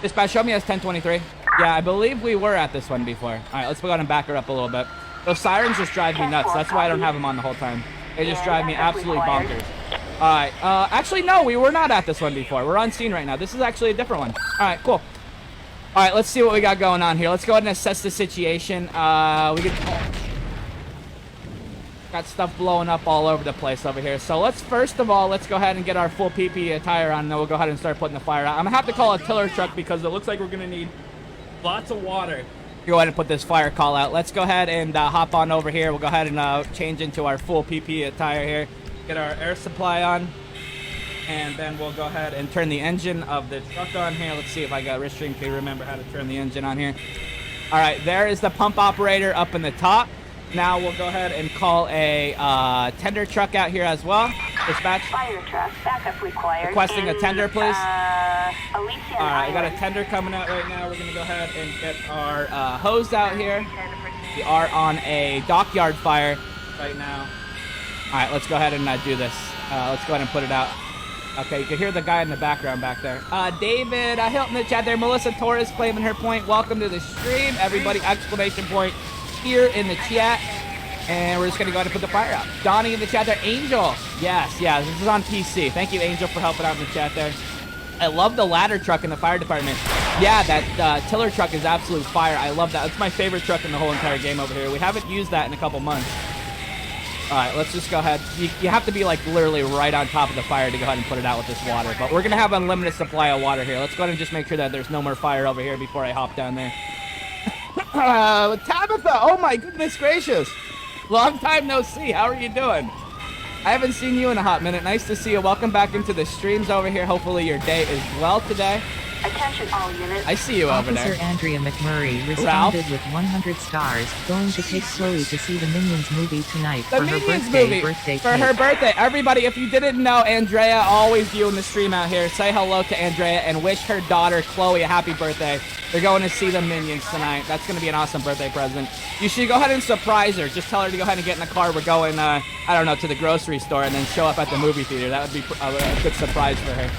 Dispatch, show me as 1023. Yeah, I believe we were at this one before. All right, let's go ahead and back her up a little bit. Those sirens just drive me nuts. That's why I don't have them on the whole time. They just drive me absolutely bonkers. All right. Actually, no, we were not at this one before. We're on scene right now. This is actually a different one. All right, cool. All right, let's see what we got going on here. Let's go ahead and assess the situation. Got stuff blowing up all over the place over here. So first of all, let's go ahead and get our full PPE attire on, and then we'll go ahead and start putting the fire out. I'm gonna have to call a tiller truck because it looks like we're gonna need lots of water. Go ahead and put this fire call out. Let's go ahead and hop on over here. We'll go ahead and change into our full PPE attire here. Get our air supply on, and then we'll go ahead and turn the engine of the truck on here. Let's see if I got Ristream can remember how to turn the engine on here. All right, there is the pump operator up in the top. Now we'll go ahead and call a tender truck out here as well. Dispatch. Fire truck, backup required. Requesting a tender, please. Elysian All right, we got a Island. tender coming out right now. We're going to go ahead and get our hose out here. We are on a dockyard fire right now. All right, let's go ahead and do this. Let's go ahead and put it out. Okay, you can hear the guy in the background back there. David, Hilton in the chat there. Melissa Torres claiming her point. Welcome to the stream. Everybody, exclamation point here in the chat. And we're just going to go ahead and put the fire out. Donnie in the chat there. Angel. Yes, this is on PC. Thank you, Angel, for helping out in the chat there. I love the ladder truck in the fire department. Yeah, that tiller truck is absolute fire. I love that. It's my favorite truck in the whole entire game over here. We haven't used that in a couple months. All right, let's just go ahead. You have to be like literally right on top of the fire to go ahead and put it out with this water. But we're going to have unlimited supply of water here. Let's go ahead and just make sure that there's no more fire over here before I hop down there. Tabitha, oh my goodness gracious. Long time no see. How are you doing? I haven't seen you in a hot minute. Nice to see you. Welcome back into the streams over here. Hopefully your day is well today. Attention all units. I see you over there. Officer Andrea McMurray responded with 100 stars. Going to take Chloe to see the Minions movie tonight The for her Minions birthday. movie for her birthday. Everybody, if you didn't know, Andrea, always viewing the stream out here, say hello to Andrea and wish her daughter Chloe a happy birthday. They're going to see the Minions tonight. That's going to be an awesome birthday present. You should go ahead and surprise her. Just tell her to go ahead and get in the car. We're going, I don't know, to the grocery store and then show up at the movie theater. That would be a good surprise for her.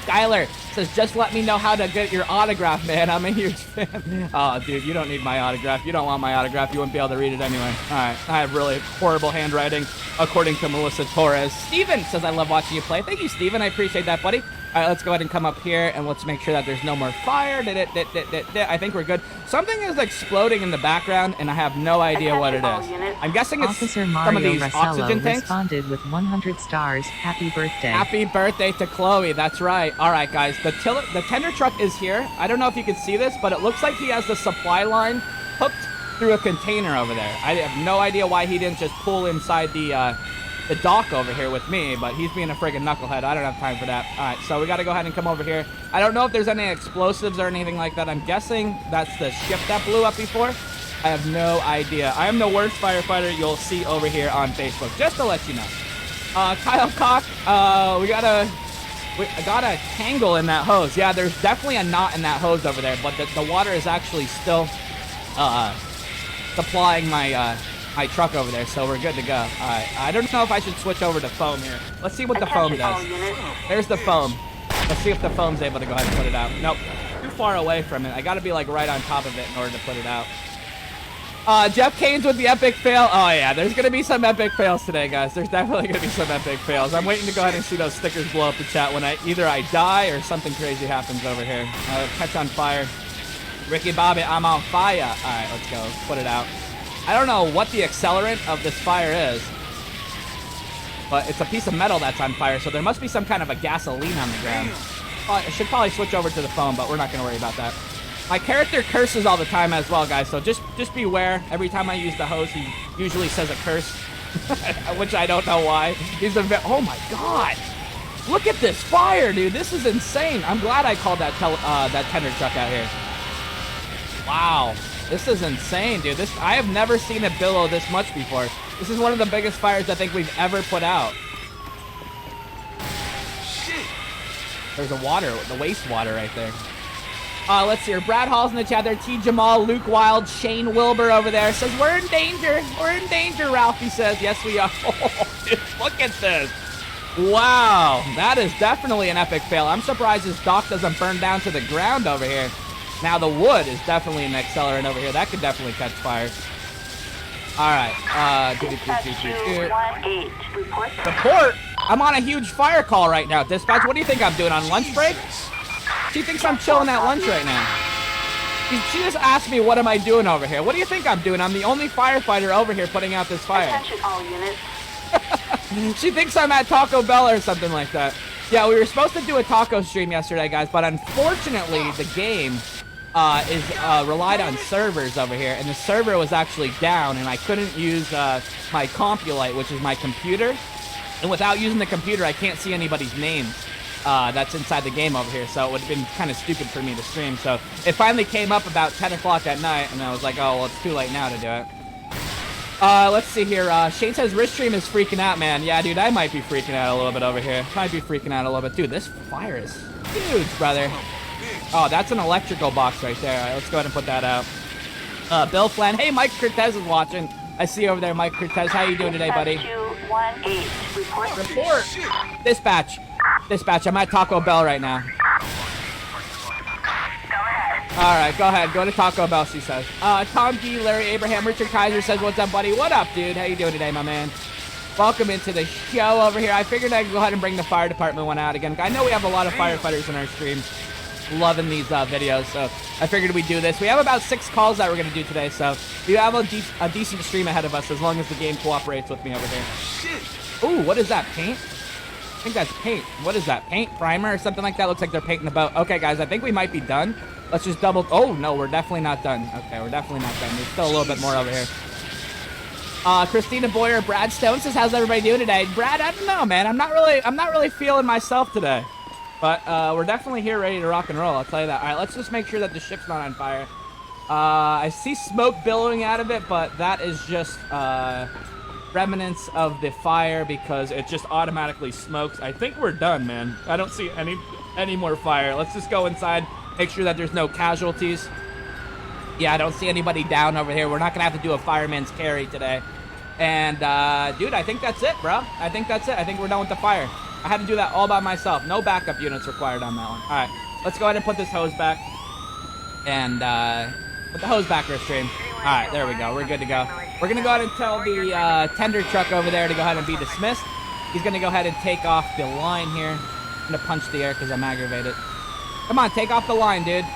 Skylar says, just let me know how to get your autograph, man. I'm a huge fan. Oh, dude, you don't need my autograph. You don't want my autograph. You wouldn't be able to read it anyway. All right. I have really horrible handwriting, according to Melissa Torres. Steven says, I love watching you play. Thank you, Steven. I appreciate that, buddy. All right, let's go ahead and come up here, and let's make sure that there's no more fire. I think we're good. Something is exploding in the background, and I have no idea what it is. I'm guessing it's Officer some Mario of these Rossello oxygen tanks. responded with 100 stars. Happy birthday. Happy birthday to Chloe. That's right. All right, guys. The tender truck is here. I don't know if you can see this, but it looks like he has the supply line hooked through a container over there. I have no idea why he didn't just pull inside the dock over here with me, but he's being a friggin' knucklehead. I don't have time for that. All right, so we got to go ahead and come over here. I don't know if there's any explosives or anything like that. I'm guessing that's the ship that blew up before. I have no idea. I am the worst firefighter you'll see over here on Facebook, just to let you know. Kyle Cock, I got a tangle in that hose. Yeah, there's definitely a knot in that hose over there, but the water is actually still supplying my truck over there, so we're good to go. All right, I don't know if I should switch over to foam here. Let's see what the foam does. There's the foam. Let's see if the foam's able to go ahead and put it out. Nope, too far away from it. I got to be like right on top of it in order to put it out. Jeff Canes with the epic fail. Oh yeah, there's gonna be some epic fails today, guys. There's definitely gonna be some epic fails. I'm waiting to go ahead and see those stickers blow up the chat when either I die or something crazy happens over here. Catch on fire. Ricky Bobby, I'm on fire. All right, let's go. Put it out. I don't know what the accelerant of this fire is, but it's a piece of metal that's on fire, so there must be some kind of a gasoline on the ground. I should probably switch over to the foam, but we're not going to worry about that. My character curses all the time as well, guys, so just beware. Every time I use the hose, he usually says a curse, which I don't know why. Oh my god! Look at this fire, dude! This is insane! I'm glad I called that tender truck out here. Wow. This is insane, dude. I have never seen it billow this much before. This is one of the biggest fires I think we've ever put out. Shit. There's the wastewater right there. Let's see here. Brad Hall's in the chat there. T. Jamal, Luke Wild, Shane Wilbur over there says, we're in danger. We're in danger, Ralphie says. Yes, we are. Oh, dude, look at this. Wow, that is definitely an epic fail. I'm surprised this dock doesn't burn down to the ground over here. Now the wood is definitely an accelerant over here. That could definitely catch fire. All right. Dispatch 218. Report. Support? I'm on a huge fire call right now. Dispatch, what do you think I'm doing on lunch break? She thinks I'm chilling at lunch right now. She just asked me what am I doing over here. What do you think I'm doing? I'm the only firefighter over here putting out this fire. Attention all units. She thinks I'm at Taco Bell or something like that. Yeah, we were supposed to do a taco stream yesterday, guys, but unfortunately the game is relied on servers over here, and the server was actually down, and I couldn't use my CompuLite, which is my computer. And without using the computer, I can't see anybody's names that's inside the game over here, so it would have been kind of stupid for me to stream. So it finally came up about 10 o'clock at night, and I was like, oh, well, it's too late now to do it. Let's see here. Shane says Ristream is freaking out, man. Yeah, dude, I might be freaking out a little bit over here. Might be freaking out a little bit. Dude, this fire is huge, brother. Oh, that's an electrical box right there. All right, let's go ahead and put that out. Bill Flan. Hey, Mike Cortez is watching. I see you over there, Mike Cortez. How you doing today, buddy? 218. Report. Report. Dispatch. Dispatch, I'm at Taco Bell right now. All right, go ahead. Go to Taco Bell, she says. Tom G, Larry Abraham, Richard Kaiser says, what's up, buddy? What up, dude? How you doing today, my man? Welcome into the show over here. I figured I'd go ahead and bring the fire department one out again. I know we have a lot of firefighters in our stream. Loving these videos, so I figured we'd do this. We have about 6 calls that we're going to do today, so we have a decent stream ahead of us as long as the game cooperates with me over here. Ooh, what is that, paint? I think that's paint. What is that, paint? Primer or something like that? Looks like they're painting the boat. Okay, guys, I think we might be done. Let's just double... Oh, no, we're definitely not done. Okay, we're definitely not done. There's still a little bit more over here. Christina Boyer, Brad Stone says, how's everybody doing today? Brad, I don't know, man. I'm not really feeling myself today. But we're definitely here ready to rock and roll, I'll tell you that. All right, let's just make sure that the ship's not on fire. I see smoke billowing out of it, but that is just remnants of the fire because it just automatically smokes. I think we're done, man. I don't see any more fire. Let's just go inside, make sure that there's no casualties. Yeah, I don't see anybody down over here. We're not going to have to do a fireman's carry today. And, dude, I think that's it, bro. I think that's it. I think we're done with the fire. I had to do that all by myself. No backup units required on that one. All right, let's go ahead and put this hose back. And put the hose back for a stream. All right, there we go. We're good to go. We're going to go ahead and tell the tender truck over there to go ahead and be dismissed. He's going to go ahead and take off the line here. I'm going to punch the air because I'm aggravated. Come on, take off the line, dude.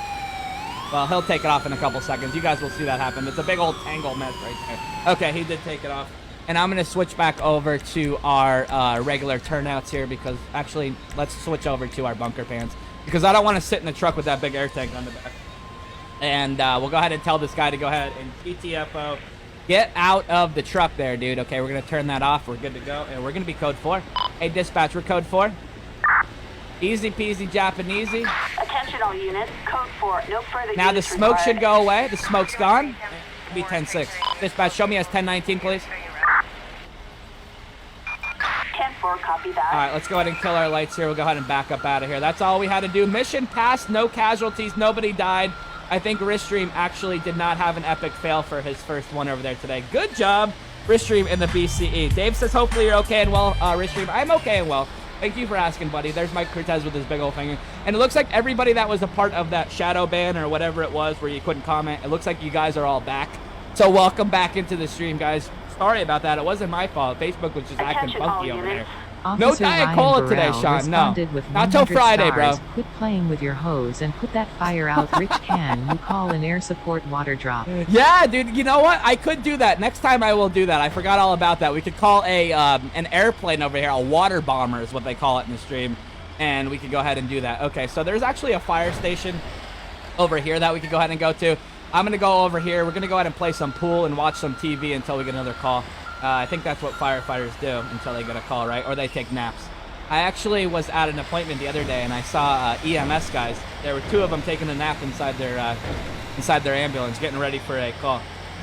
Well, he'll take it off in a couple seconds. You guys will see that happen. It's a big old tangle mess right there. Okay, he did take it off. And I'm going to switch back over to our regular turnouts here because, actually, let's switch over to our bunker pants because I don't want to sit in the truck with that big air tank on the back. And we'll go ahead and tell this guy to go ahead and GTFO. Get out of the truck there, dude. Okay, we're going to turn that off. We're good to go. And we're going to be code 4. Hey, dispatch, we're code 4. Easy peasy Japanesey. Attention all units. Code 4. No further Now the units smoke required. should go away. The smoke's gone. It'll be 10-6. Dispatch, show me as 10-19, please. 10-4, copy that. All right, let's go ahead and kill our lights here. We'll go ahead and back up out of here. That's all we had to do. Mission passed. No casualties. Nobody died. I think Ristream actually did not have an epic fail for his first one over there today. Good job, Ristream in the BCE. Dave says, hopefully you're okay and well, Ristream. I'm okay and well. Thank you for asking, buddy. There's Mike Cortez with his big old finger. And it looks like everybody that was a part of that shadow ban or whatever it was where you couldn't comment, it looks like you guys are all back. So welcome back into the stream, guys. Sorry about that. It wasn't my fault. Facebook was just acting Attention all funky over there. units. Officer No Diet Ryan Cola Burrell today, Sean. No. responded with Not till 100 Friday, bro. stars. Quit playing with your hose and put that fire out. Rich can you call an air support water drop? Yeah, dude, you know what? I could do that. Next time I will do that. I forgot all about that. We could call an airplane over here, a water bomber is what they call it in the stream, and we could go ahead and do that. Okay, so there's actually a fire station over here that we could go ahead and go to. I'm going to go over here. We're going to go ahead and play some pool and watch some TV until we get another call. I think that's what firefighters do until they get a call, right? Or they take naps. I actually was at an appointment the other day, and I saw EMS guys. There were 2 of them taking a nap inside their ambulance, getting ready for a call.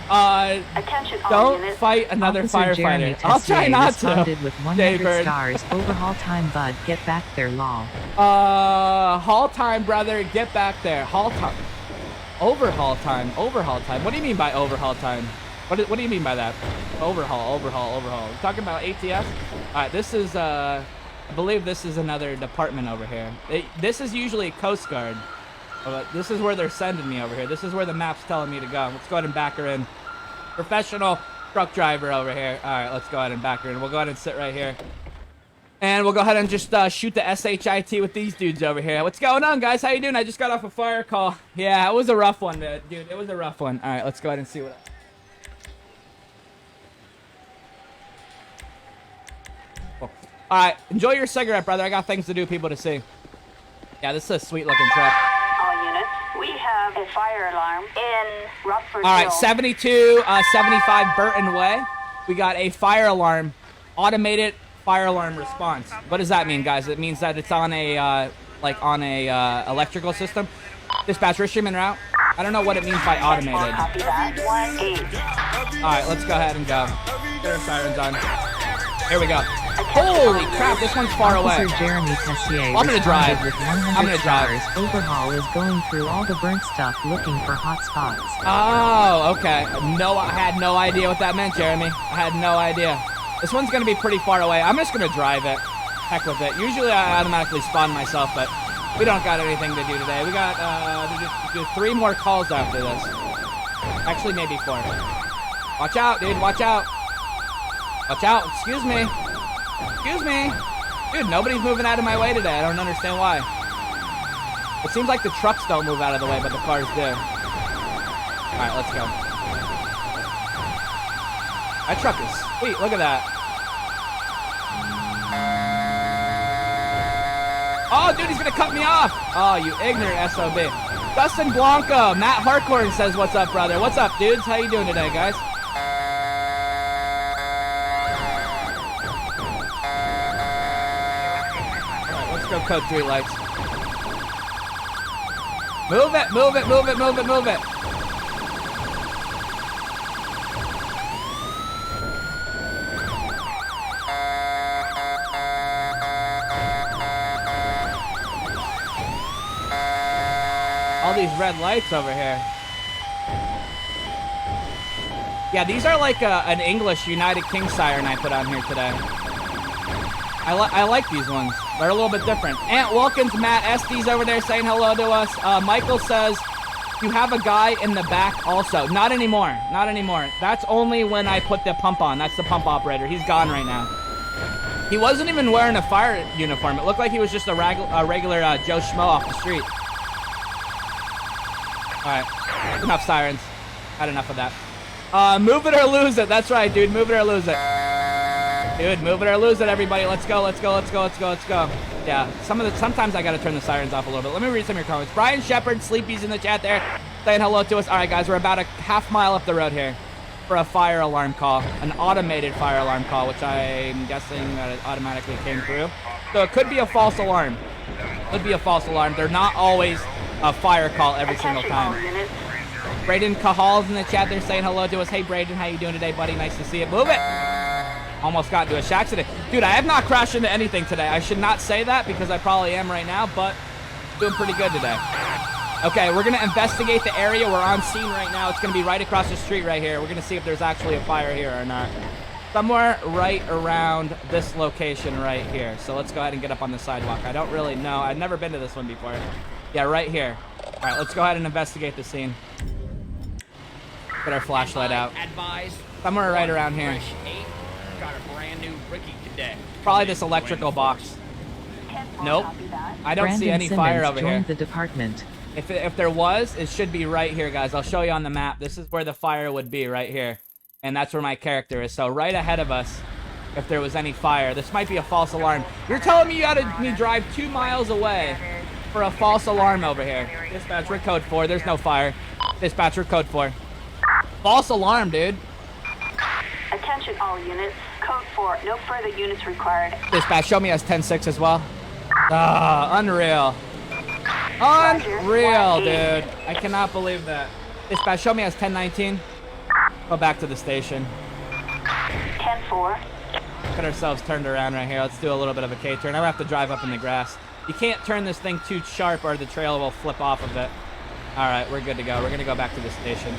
Attention all Don't units. fight another Officer Jeremy firefighter. I'll try Tessier not to. responded with 100 Daybird. stars. Overhaul time, bud. Get back there, lol. Haul time, brother. Get back there. Haul time. Overhaul time. Overhaul time. What do you mean by overhaul time? What do you mean by that? Overhaul. You talking about ATS? All right, this is I believe this is another department over here. This is usually Coast Guard. But this is where they're sending me over here. This is where the map's telling me to go. Let's go ahead and back her in. Professional truck driver over here. All right, let's go ahead and back her in. We'll go ahead and sit right here. And we'll go ahead and just shoot the SHIT with these dudes over here. What's going on, guys? How you doing? I just got off a fire call. Yeah, it was a rough one, dude. It was a rough one. All right, let's go ahead and see what... Cool. All right, enjoy your cigarette, brother. I got things to do, people to see. Yeah, this is a sweet-looking truck. All units, we have a fire alarm in Rockford All right, Hill. 7275 Burton Way. We got a fire alarm, automated fire alarm response. What does that mean, guys? It means that it's on a electrical system. Dispatch, Richmond en route. I don't know what it means by automated. Copy that. 1-8. All right, let's go ahead and go. Get our sirens on. Here we go. Holy crap, this one's far away. Officer Jeremy Tessier I'm gonna drive. responded with 100 I'm gonna drive. stars. Overhaul is going through all the burnt stuff looking for hot spots. Oh, okay. No, I had no idea what that meant, Jeremy. I had no idea. This one's gonna be pretty far away. I'm just gonna drive it. Heck with it. Usually I automatically spawn myself, but we don't got anything to do today. We got to do 3 more calls after this. Actually, maybe 4. Watch out, dude. Watch out. Watch out. Excuse me. Excuse me. Dude, nobody's moving out of my way today. I don't understand why. It seems like the trucks don't move out of the way, but the cars do. All right, let's go. That truck is sweet. Look at that. Oh, dude, he's going to cut me off. Oh, you ignorant SOB. Dustin Blanco. Matt Harcourt says, what's up, brother? What's up, dudes? How you doing today, guys? All right, let's go code 3 lights. Move it, move it, move it, move it, move it. All these red lights over here. Yeah, these are like an English United King siren I put on here today. I like these ones. They're a little bit different. Aunt Wilkins, Matt Estes over there saying hello to us. Michael says, you have a guy in the back also. Not anymore. Not anymore. That's only when I put the pump on. That's the pump operator. He's gone right now. He wasn't even wearing a fire uniform. It looked like he was just a regular Joe Schmo off the street. Alright, enough sirens. Had enough of that. Move it or lose it. That's right, dude. Move it or lose it. Dude, move it or lose it, everybody. Let's go, let's go, let's go, let's go, let's go. Yeah, sometimes I gotta turn the sirens off a little bit. Let me read some of your comments. Brian Shepard, Sleepy's in the chat there, saying hello to us. Alright, guys, we're about a half mile up the road here for a fire alarm call. An automated fire alarm call, which I'm guessing that it automatically came through. So it could be a false alarm. Could be a false alarm. They're not always a fire call every single time. Braden Cahal's in the chat there saying hello to us. Hey, Braden, how you doing today, buddy? Nice to see you. Move it. Almost got into a shack today. Dude, I have not crashed into anything today. I should not say that because I probably am right now, but doing pretty good today. Okay, we're going to investigate the area. We're on scene right now. It's going to be right across the street right here. We're going to see if there's actually a fire here or not. Somewhere right around this location right here. So let's go ahead and get up on the sidewalk. I don't really know. I've never been to this one before. Yeah, right here. All right, let's go ahead and investigate the scene. Get our flashlight out. Somewhere right around here. Got a brand new rookie cadet. Probably this electrical box. Nope. I don't see any fire over here. Joined the department. If there was, it should be right here, guys. I'll show you on the map. This is where the fire would be, right here. And that's where my character is. So right ahead of us, if there was any fire. This might be a false alarm. You're telling me you had me drive 2 miles away for a false alarm over here. Dispatch, we're code 4. There's no fire. Dispatch, we're code 4. False alarm, dude. Attention all units. Code 4. No further units required. Dispatch, show me as 10-6 as well. Ah, unreal. Unreal, dude. I cannot believe that. Dispatch, show me as 10-19. Go back to the station. 10-4. Get ourselves turned around right here. Let's do a little bit of a K-turn. I'm gonna have to drive up in the grass. You can't turn this thing too sharp or the trail will flip off of it. All right, we're good to go. We're gonna go back to the station.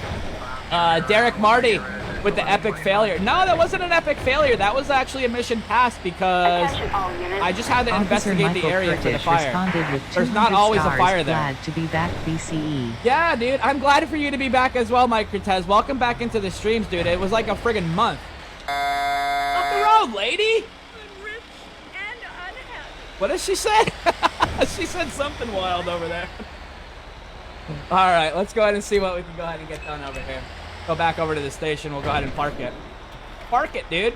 Derek Marty, with the epic failure. No, that wasn't an epic failure. That was actually a mission passed because Attention all units. I just had to Officer investigate Michael the area for the Kurdish fire. responded with There's 200 not always a stars. fire there. Glad to be back, BCE. Yeah, dude. I'm glad for you to be back as well, Mike Cortez. Welcome back into the streams, dude. It was like a friggin' month. Up the road, lady. I'm rich and unhappy. What did she say? She said something wild over there. All right, let's go ahead and see what we can go ahead and get done over here. Go back over to the station. We'll go ahead and park it. Park it, dude.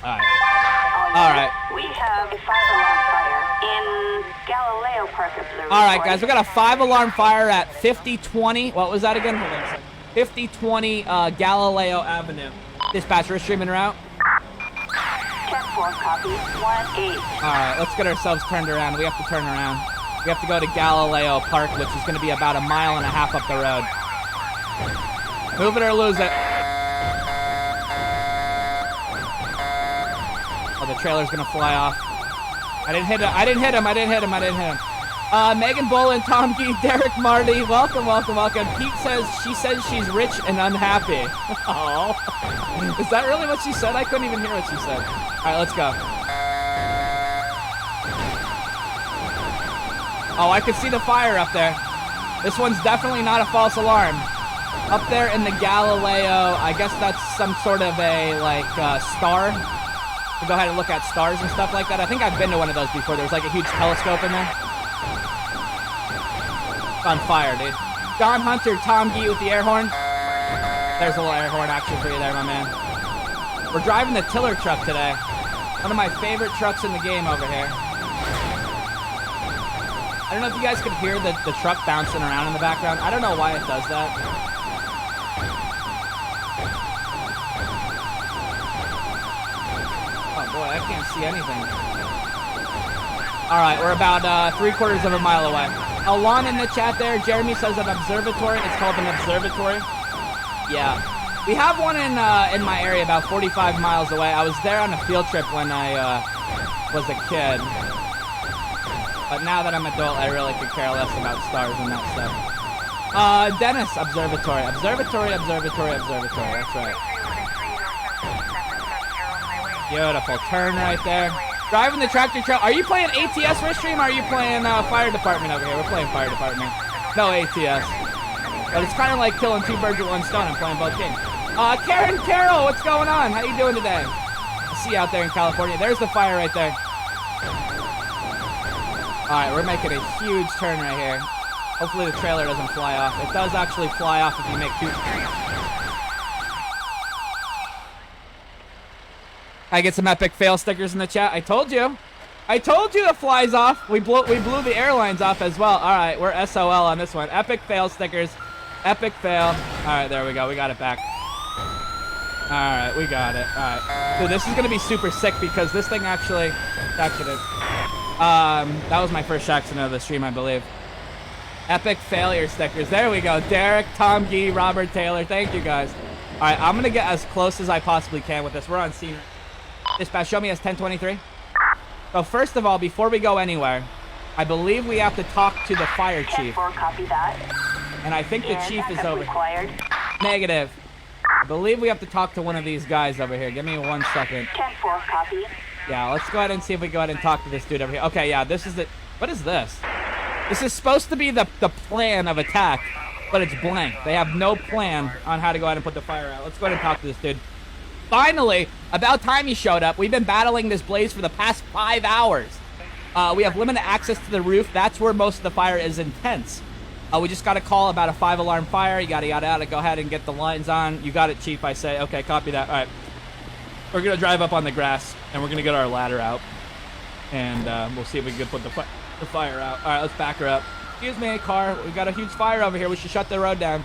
All right. All right. We have a 5-alarm fire in Galileo Park Observatory. All right, guys. We got a 5-alarm fire at 5020. What was that again? Hold on a second. 5020 Galileo Avenue. Dispatch, we're streaming route. 10-4, copy. 1-8. All right, let's get ourselves turned around. We have to turn around. We have to go to Galileo Park, which is going to be about 1.5 miles up the road. Move it or lose it. Oh, the trailer's going to fly off. I didn't hit him. I didn't hit him. I didn't hit him. I didn't hit him. Megan Bolin, Tom Gee, Derek Marty, welcome, welcome, welcome. Pete says she's rich and unhappy. Oh, is that really what she said? I couldn't even hear what she said. All right, let's go. Oh, I could see the fire up there. This one's definitely not a false alarm. Up there in the Galileo, I guess that's some sort of a, star. To go ahead and look at stars and stuff like that. I think I've been to one of those before. There's like a huge telescope in there. It's on fire, dude. Don Hunter, Tom Gee with the air horn. There's a little air horn action for you there, my man. We're driving the tiller truck today. One of my favorite trucks in the game over here. I don't know if you guys could hear the truck bouncing around in the background. I don't know why it does that. Oh boy, I can't see anything. All right, we're about 3/4 of a mile away. Alon in the chat there. Jeremy says an observatory. It's called an observatory. Yeah. We have one in my area about 45 miles away. I was there on a field trip when I was a kid. But now that I'm adult, I really could care less about stars and that stuff. Dennis, observatory. Observatory. That's right. Beautiful turn right there. Driving the tractor trail. Are you playing ATS for stream or are you playing fire department over here? We're playing fire department. No ATS. But it's kind of like killing 2 birds with 1 stone. I'm playing both games. Karen Carroll, what's going on? How you doing today? I see you out there in California. There's the fire right there. All right, we're making a huge turn right here. Hopefully the trailer doesn't fly off. It does actually fly off if you make 2. I get some epic fail stickers in the chat. I told you it flies off. We blew the airlines off as well. All right, we're SOL on this one. Epic fail stickers. Epic fail. All right, there we go. We got it back. All right, we got it. All right. Dude, this is going to be super sick because this thing actually accident. That was my first accident of the stream, I believe. Epic failure stickers. There we go. Derek, Tom Gee, Robert Taylor. Thank you, guys. All right, I'm going to get as close as I possibly can with this. We're on scene. Dispatch, show me as 1023. So first of all, before we go anywhere, I believe we have to talk to the fire chief. 10-4, copy that. And I think the chief is over. Required. Negative. I believe we have to talk to one of these guys over here. Give me 1 second. 10-4, copy. Yeah, let's go ahead and see if we go ahead and talk to this dude over here. Okay, yeah, this is the... What is this? This is supposed to be the plan of attack, but it's blank. They have no plan on how to go ahead and put the fire out. Let's go ahead and talk to this dude. Finally, about time he showed up. We've been battling this blaze for the past 5 hours. We have limited access to the roof. That's where most of the fire is intense. We just got a call about a 5-alarm fire. Yada, yada, yada. Go ahead and get the lines on. You got it, Chief, I say. Okay, copy that. All right. We're going to drive up on the grass, and we're going to get our ladder out. And we'll see if we can put the fire out. All right, let's back her up. Excuse me, car. We got a huge fire over here. We should shut the road down.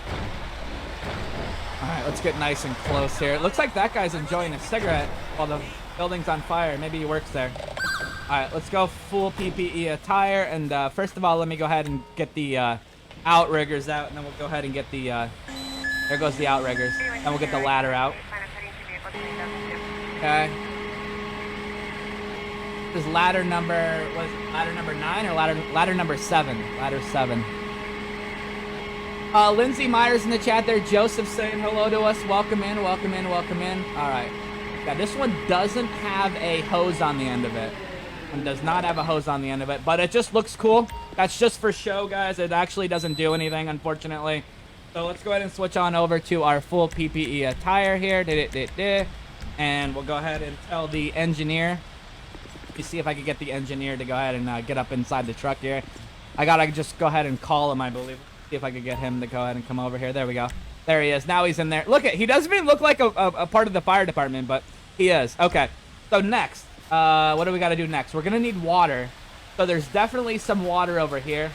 All right, let's get nice and close here. It looks like that guy's enjoying a cigarette while the building's on fire. Maybe he works there. All right, let's go full PPE attire. And first of all, let me go ahead and get the outriggers out. And then we'll go ahead and get the... there goes the outriggers. Then we'll get the ladder out. Okay. This is ladder number... What is it? Ladder number 9 or ladder number 7? Ladder 7. Lindsay Myers in the chat there. Joseph saying hello to us. Welcome in, welcome in, welcome in. All right. Yeah, this one doesn't have a hose on the end of it. One does not have a hose on the end of it, but it just looks cool. That's just for show, guys. It actually doesn't do anything, unfortunately. So let's go ahead and switch on over to our full PPE attire here. And we'll go ahead and tell the engineer. Let me see if I can get the engineer to go ahead and get up inside the truck here. I gotta just go ahead and call him, I believe. See if I could get him to go ahead and come over here. There we go. There he is. Now he's in there. Look at, he doesn't even look like a part of the fire department, but he is. Okay. So next, what do we got to do next? We're gonna need water. So there's definitely some water over here.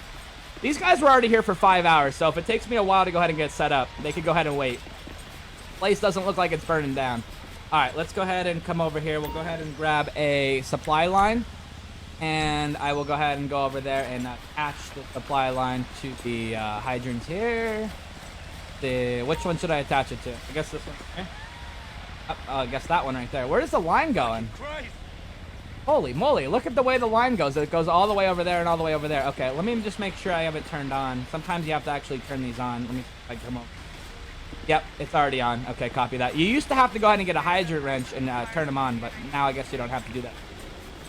These guys were already here for 5 hours, so if it takes me a while to go ahead and get set up, they could go ahead and wait. Place doesn't look like it's burning down. All right, let's go ahead and come over here. We'll go ahead and grab a supply line. And I will go ahead and go over there and attach the supply line to the hydrants here. Which one should I attach it to? I guess this one here. I guess that one right there. Where is the line going? Holy moly, look at the way the line goes. It goes all the way over there and all the way over there. Okay, let me just make sure I have it turned on. Sometimes you have to actually turn these on. Let me come over. Yep, it's already on. Okay, copy that. You used to have to go ahead and get a hydrant wrench and turn them on, but now I guess you don't have to do that.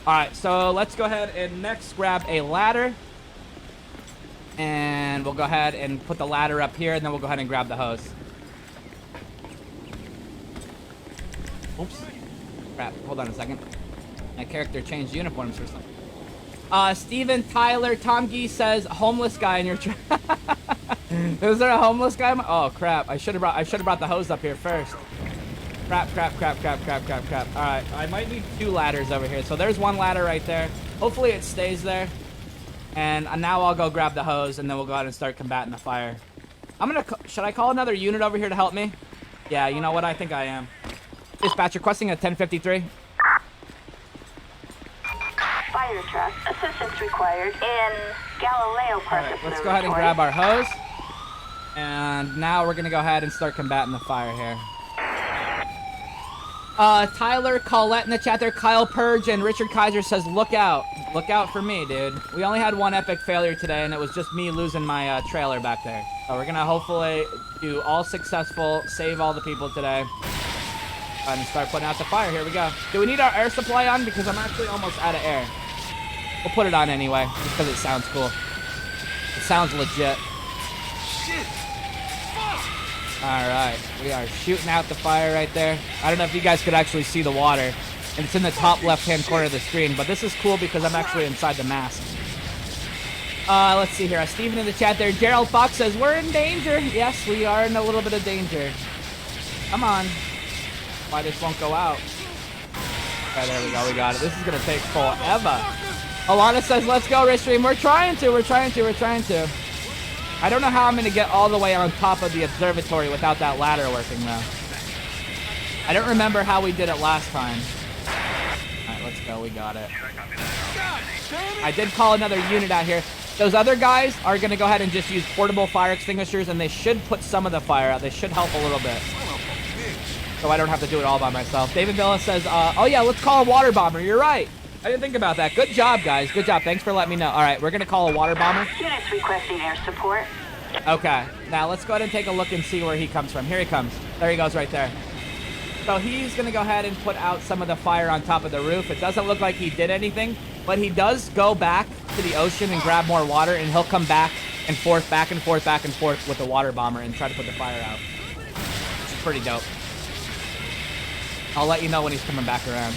All right, so let's go ahead and next grab a ladder. And we'll go ahead and put the ladder up here, and then we'll go ahead and grab the hose. Oops. Crap, hold on a second. My character changed uniforms or something. Steven, Tyler, Tom Gee says, homeless guy in your truck. Is there a homeless guy? Oh, crap. I should have brought the hose up here first. Crap. All right, I might need 2 ladders over here. So there's 1 ladder right there. Hopefully it stays there. And now I'll go grab the hose, and then we'll go ahead and start combating the fire. Should I call another unit over here to help me? Yeah, you know what? I think I am. Dispatch requesting a 1053. Fire truck. Assistance required in Galileo Park. All right, let's go ahead and grab our hose. And now we're going to go ahead and start combating the fire here. Tyler, Colette in the chat there, Kyle Purge, and Richard Kaiser says, look out. Look out for me, dude. We only had 1 epic failure today, and it was just me losing my trailer back there. So we're going to hopefully do all successful, save all the people today. And start putting out the fire. Here we go. Do we need our air supply on? Because I'm actually almost out of air. We'll put it on anyway, just because it sounds cool. It sounds legit. Alright, we are shooting out the fire right there. I don't know if you guys could actually see the water. And it's in the top left-hand corner of the screen. But this is cool because I'm actually inside the mask. Let's see here. Steven in the chat there. Gerald Fox says, we're in danger. Yes, we are in a little bit of danger. Come on. Why this won't go out? Okay, there we go. We got it. This is going to take forever. Alana says, let's go, Restream. We're trying to. I don't know how I'm going to get all the way on top of the observatory without that ladder working, though. I don't remember how we did it last time. All right, let's go. We got it. I did call another unit out here. Those other guys are going to go ahead and just use portable fire extinguishers, and they should put some of the fire out. They should help a little bit. So I don't have to do it all by myself. David Villa says, oh yeah, let's call a water bomber. You're right. I didn't think about that. Good job, guys. Good job. Thanks for letting me know. All right, we're going to call a water bomber. Units requesting air support. Okay. Now, let's go ahead and take a look and see where he comes from. Here he comes. There he goes right there. So he's going to go ahead and put out some of the fire on top of the roof. It doesn't look like he did anything, but he does go back to the ocean and grab more water, and he'll come back and forth with the water bomber and try to put the fire out. Which is pretty dope. I'll let you know when he's coming back around.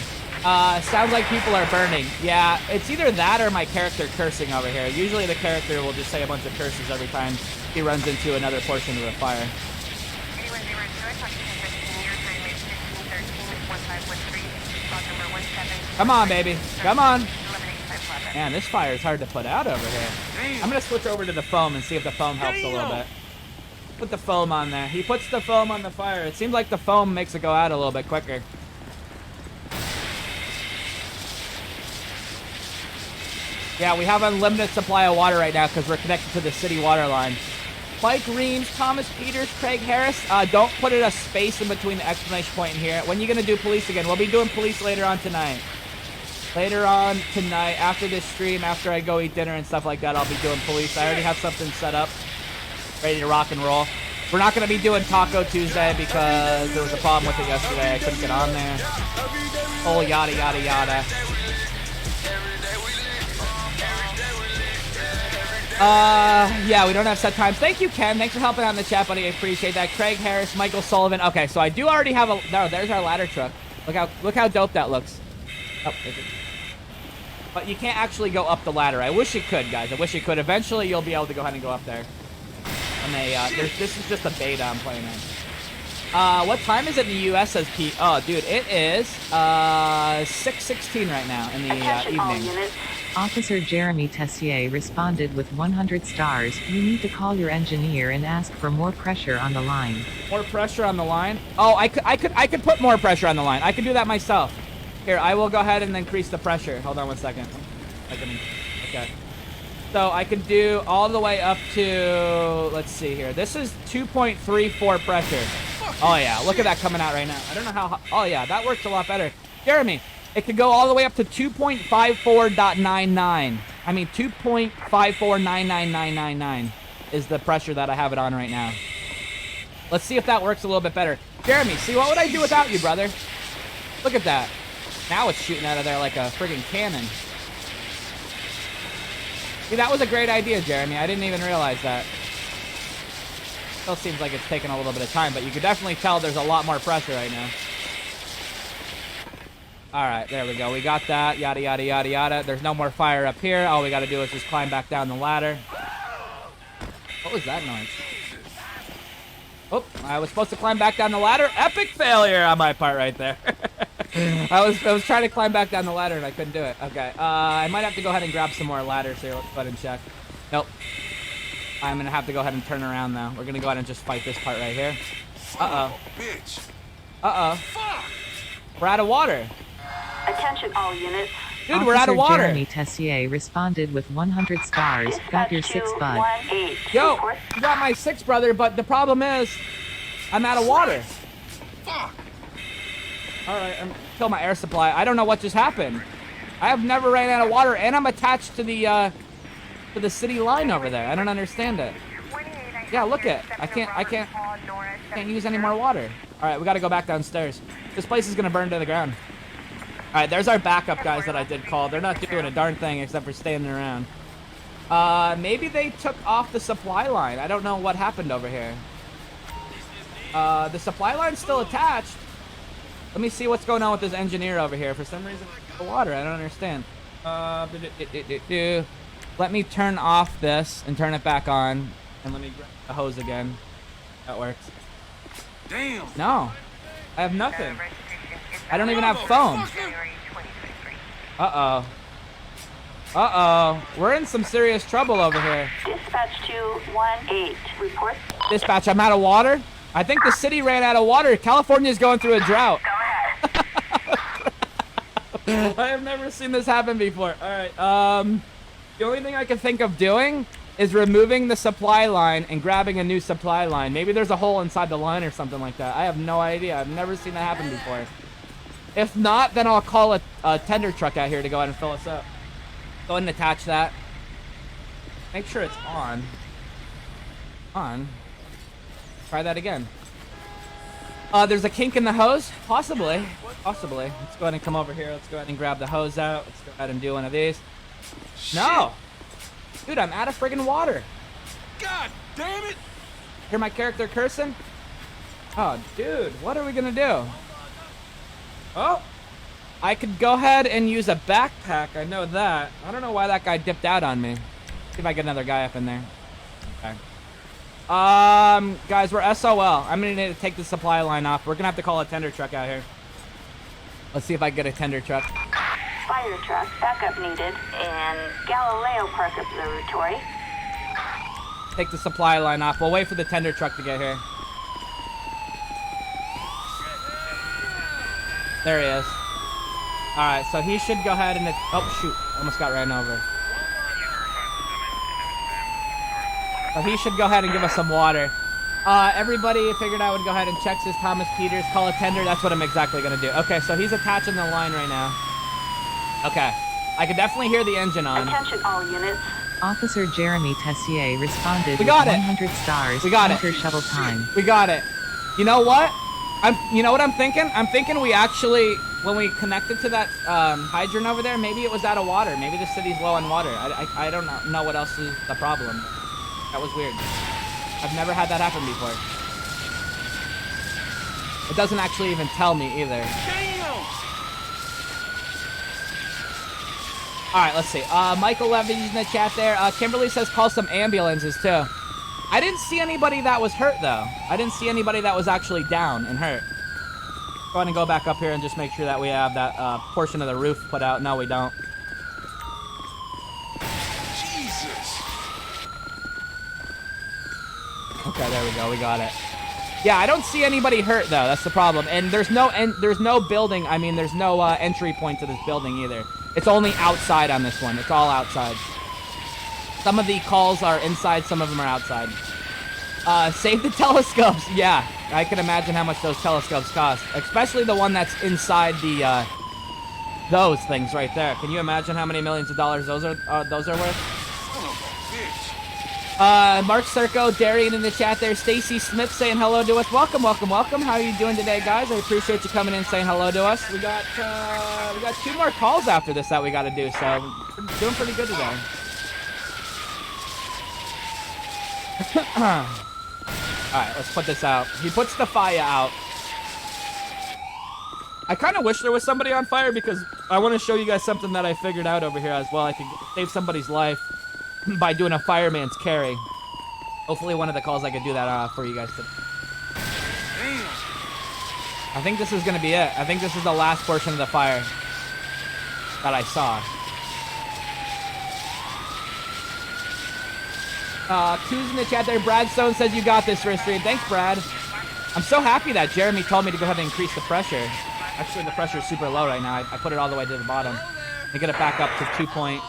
Sounds like people are burning. Yeah, it's either that or my character cursing over here. Usually the character will just say a bunch of curses every time he runs into another portion of the fire. Come on, baby. Come on. Man, this fire is hard to put out over here. I'm going to switch over to the foam and see if the foam helps a little bit. Put the foam on there. He puts the foam on the fire. It seems like the foam makes it go out a little bit quicker. Yeah, we have unlimited supply of water right now because we're connected to the city water line. Mike Reams, Thomas Peters, Craig Harris. Don't put a space in between the exclamation point in here. When are you going to do police again? We'll be doing police later on tonight. Later on tonight, after this stream, after I go eat dinner and stuff like that, I'll be doing police. I already have something set up. ready to rock and roll. We're not going to be doing Taco Tuesday because there was a problem with it yesterday. I couldn't get on there. Oh, yada, yada, yada. Yeah, we don't have set times. Thank you, Ken. Thanks for helping out in the chat, buddy. I appreciate that. Craig Harris, Michael Sullivan. Okay, so I do already have a... No, there's our ladder truck. Look how dope that looks. Oh, there's it. But you can't actually go up the ladder. I wish you could, guys. I wish you could. Eventually, you'll be able to go ahead and go up there. And this is just a beta I'm playing in. What time is it in the U.S. as Pete? Oh, dude, it is 6:16 right now in the Attention all evening. units. Officer Jeremy Tessier responded with 100 stars. You need to call your engineer and ask for more pressure on the line. More pressure on the line? Oh, I could put more pressure on the line. I could do that myself. Here, I will go ahead and increase the pressure. Hold on one second. Okay. So I can do all the way up to, let's see here. This is 2.34 pressure. Oh yeah, look at that coming out right now. I don't know how, oh yeah, that works a lot better. Jeremy, it could go all the way up to 2.54.99. I mean, 2.5499999 is the pressure that I have it on right now. Let's see if that works a little bit better. Jeremy, see, what would I do without you, brother? Look at that. Now it's shooting out of there like a friggin' cannon. See, that was a great idea, Jeremy. I didn't even realize that. Still seems like it's taking a little bit of time, but you can definitely tell there's a lot more pressure right now. All right, there we go. We got that. Yada, yada, yada, yada. There's no more fire up here. All we got to do is just climb back down the ladder. What was that noise? Oh, I was supposed to climb back down the ladder. Epic failure on my part right there. I was trying to climb back down the ladder and I couldn't do it. Okay, I might have to go ahead and grab some more ladders here. Let's go ahead and check. Nope. I'm gonna have to go ahead and turn around though. We're gonna go ahead and just fight this part right here. Uh-oh. Uh-oh. We're out of water. Attention all units. Dude, Officer we're out of water. Jeremy Tessier responded with 100 stars. Got your 6, bud. 218. Yo, Report. you got my 6, brother, but the problem is I'm out of water. All right, I'm kill my air supply. I don't know what just happened. I have never ran out of water, and I'm attached to the city line over there. I don't understand it. Yeah, look at. I can't use any more water. All right, we got to go back downstairs. This place is gonna burn to the ground. All right, there's our backup guys that I did call. They're not doing a darn thing except for standing around. Maybe they took off the supply line. I don't know what happened over here. The supply line's still attached. Let me see what's going on with this engineer over here. For some reason, the water. I don't understand. Let me turn off this and turn it back on, and let me grab the hose again. That works. Damn. No, I have nothing. I don't even have foam. Uh-oh. Uh-oh. We're in some serious trouble over here. Dispatch 218. Report. Dispatch, I'm out of water. I think the city ran out of water. California's going through a drought. Go ahead. I have never seen this happen before. All right. The only thing I can think of doing is removing the supply line and grabbing a new supply line. Maybe there's a hole inside the line or something like that. I have no idea. I've never seen that happen before. If not, then I'll call a tender truck out here to go ahead and fill us up. Go ahead and attach that. Make sure it's on. On. Try that again. There's a kink in the hose? Possibly. Possibly. Let's go ahead and come over here. Let's go ahead and grab the hose out. Let's go ahead and do one of these. No! Dude, I'm out of friggin' water. God damn it! Hear my character cursing? Oh, dude, what are we gonna do? Oh! I could go ahead and use a backpack. I know that. I don't know why that guy dipped out on me. See if I get another guy up in there. Okay. Guys, we're SOL. I'm gonna need to take the supply line off. We're gonna have to call a tender truck out here. Let's see if I can get a tender truck. Fire truck. Backup needed. And Galileo Park Observatory. Take the supply line off. We'll wait for the tender truck to get here. There he is. Alright, so he should go ahead and... Oh, shoot. Almost got ran over. So he should go ahead and give us some water. Everybody figured I would go ahead and check this Thomas Peters, call a tender. That's what I'm exactly going to do. Okay, so he's attaching the line right now. Okay. I can definitely hear the engine on. Attention all units. Officer Jeremy Tessier responded We with got it. 100 stars. We got it. Bunker shovel time. We got it. You know what? You know what I'm thinking? I'm thinking we actually, when we connected to that hydrant over there, maybe it was out of water. Maybe the city's low on water. I don't know what else is the problem. That was weird. I've never had that happen before. It doesn't actually even tell me either. Damn! Alright, let's see. Michael Levy's in the chat there. Kimberly says call some ambulances too. I didn't see anybody that was hurt though. I didn't see anybody that was actually down and hurt. Go ahead and go back up here and just make sure that we have that portion of the roof put out. No, we don't. Jesus! Okay, there we go. We got it. Yeah, I don't see anybody hurt though. That's the problem. And there's no building. I mean, there's no entry point to this building either. It's only outside on this one. It's all outside. Some of the calls are inside. Some of them are outside. Save the telescopes. Yeah, I can imagine how much those telescopes cost, especially the one that's inside the those things right there. Can you imagine how many millions of dollars those are worth? Son of a bitch. Mark Circo, Darian in the chat there, Stacy Smith saying hello to us. Welcome, welcome, welcome. How are you doing today, guys? I appreciate you coming in saying hello to us. We got 2 more calls after this that we got to do, so we're doing pretty good today. Alright, let's put this out. He puts the fire out. I kind of wish there was somebody on fire because I want to show you guys something that I figured out over here as well. I could save somebody's life by doing a fireman's carry. Hopefully one of the calls I could do that for you guys today. Damn! I think this is going to be it. I think this is the last portion of the fire that I saw. Q's in the chat there. Brad Stone says you got this for a stream. Thanks, Brad. I'm so happy that Jeremy told me to go ahead and increase the pressure. Actually, the pressure is super low right now. I put it all the way to the bottom. And get it back up to 2 point...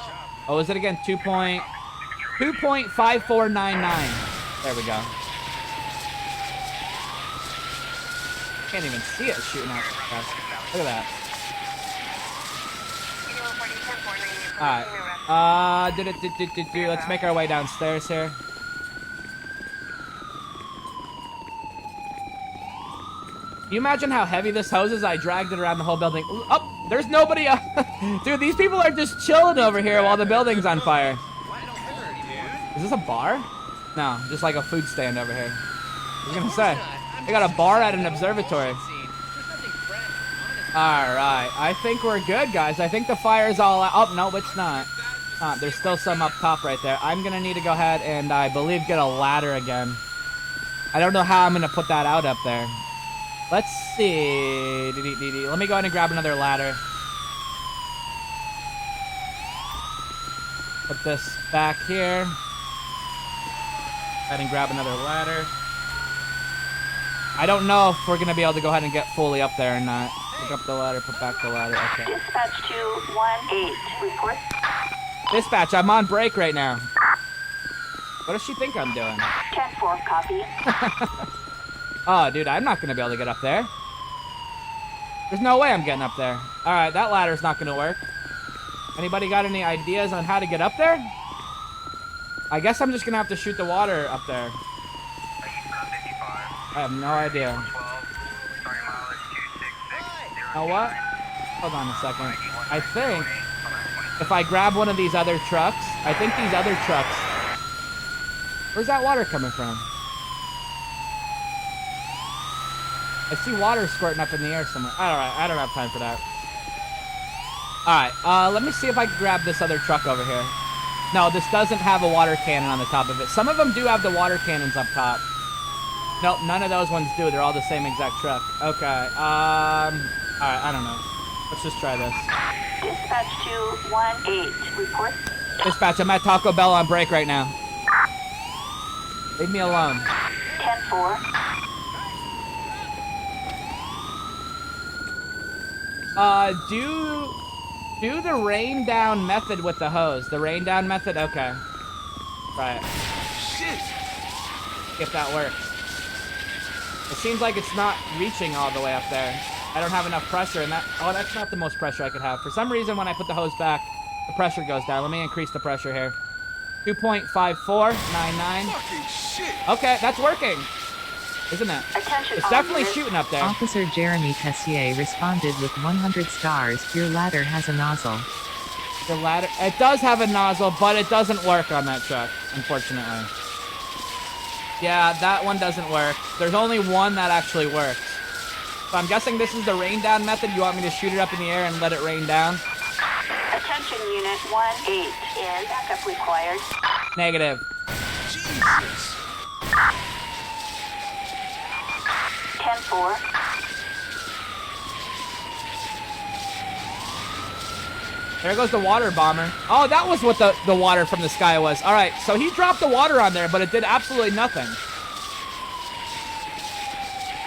Oh, is it again? 2.5499. There we go. Can't even see it shooting out fast. Look at that. Alright. Let's make our way downstairs here. Can you imagine how heavy this hose is? I dragged it around the whole building. Oh, there's nobody else. Dude, these people are just chilling over here while the building's on fire. Is this a bar? No, just like a food stand over here. I was gonna say, they got a bar at an observatory. Alright, I think we're good, guys. I think the fire's all out. Oh, no, it's not. There's still some up top right there. I'm gonna need to go ahead and, I believe, get a ladder again. I don't know how I'm gonna put that out up there. Let's see. Let me go ahead and grab another ladder. Put this back here. Go ahead and grab another ladder. I don't know if we're going to be able to go ahead and get fully up there or not. Pick up the ladder, put back the ladder. Okay. Dispatch 218. Report. Dispatch, I'm on break right now. What does she think I'm doing? 10-4, copy. Oh, dude, I'm not going to be able to get up there. There's no way I'm getting up there. All right, that ladder's not going to work. Anybody got any ideas on how to get up there? I guess I'm just going to have to shoot the water up there. I have no idea. You know what? Hold on a second. I think if I grab one of these other trucks, I think these other trucks... Where's that water coming from? I see water squirting up in the air somewhere. Alright, I don't have time for that. Alright, let me see if I can grab this other truck over here. No, this doesn't have a water cannon on the top of it. Some of them do have the water cannons up top. Nope, none of those ones do. They're all the same exact truck. Okay, alright, I don't know. Let's just try this. Dispatch 218. Report. Dispatch, I'm at Taco Bell on break right now. Leave me alone. 10-4. Do the rain down method with the hose. The rain down method? Okay. Right. Shit! If that works. It seems like it's not reaching all the way up there. I don't have enough pressure and that... Oh, that's not the most pressure I could have. For some reason, when I put the hose back, the pressure goes down. Let me increase the pressure here. 2.5499. Fucking shit. Okay, that's working. Isn't it? Attention It's all definitely units. shooting up there. Officer Jeremy Tessier responded with 100 stars. Your ladder has a nozzle. The ladder, it does have a nozzle, but it doesn't work on that truck, unfortunately. Yeah, that one doesn't work. There's only one that actually works. So I'm guessing this is the rain down method. You want me to shoot it up in the air and let it rain down? Attention Unit 1-8 is backup required. Negative. Jesus. 10-4. There goes the water bomber. Oh, that was what the water from the sky was. All right, so he dropped the water on there, but it did absolutely nothing.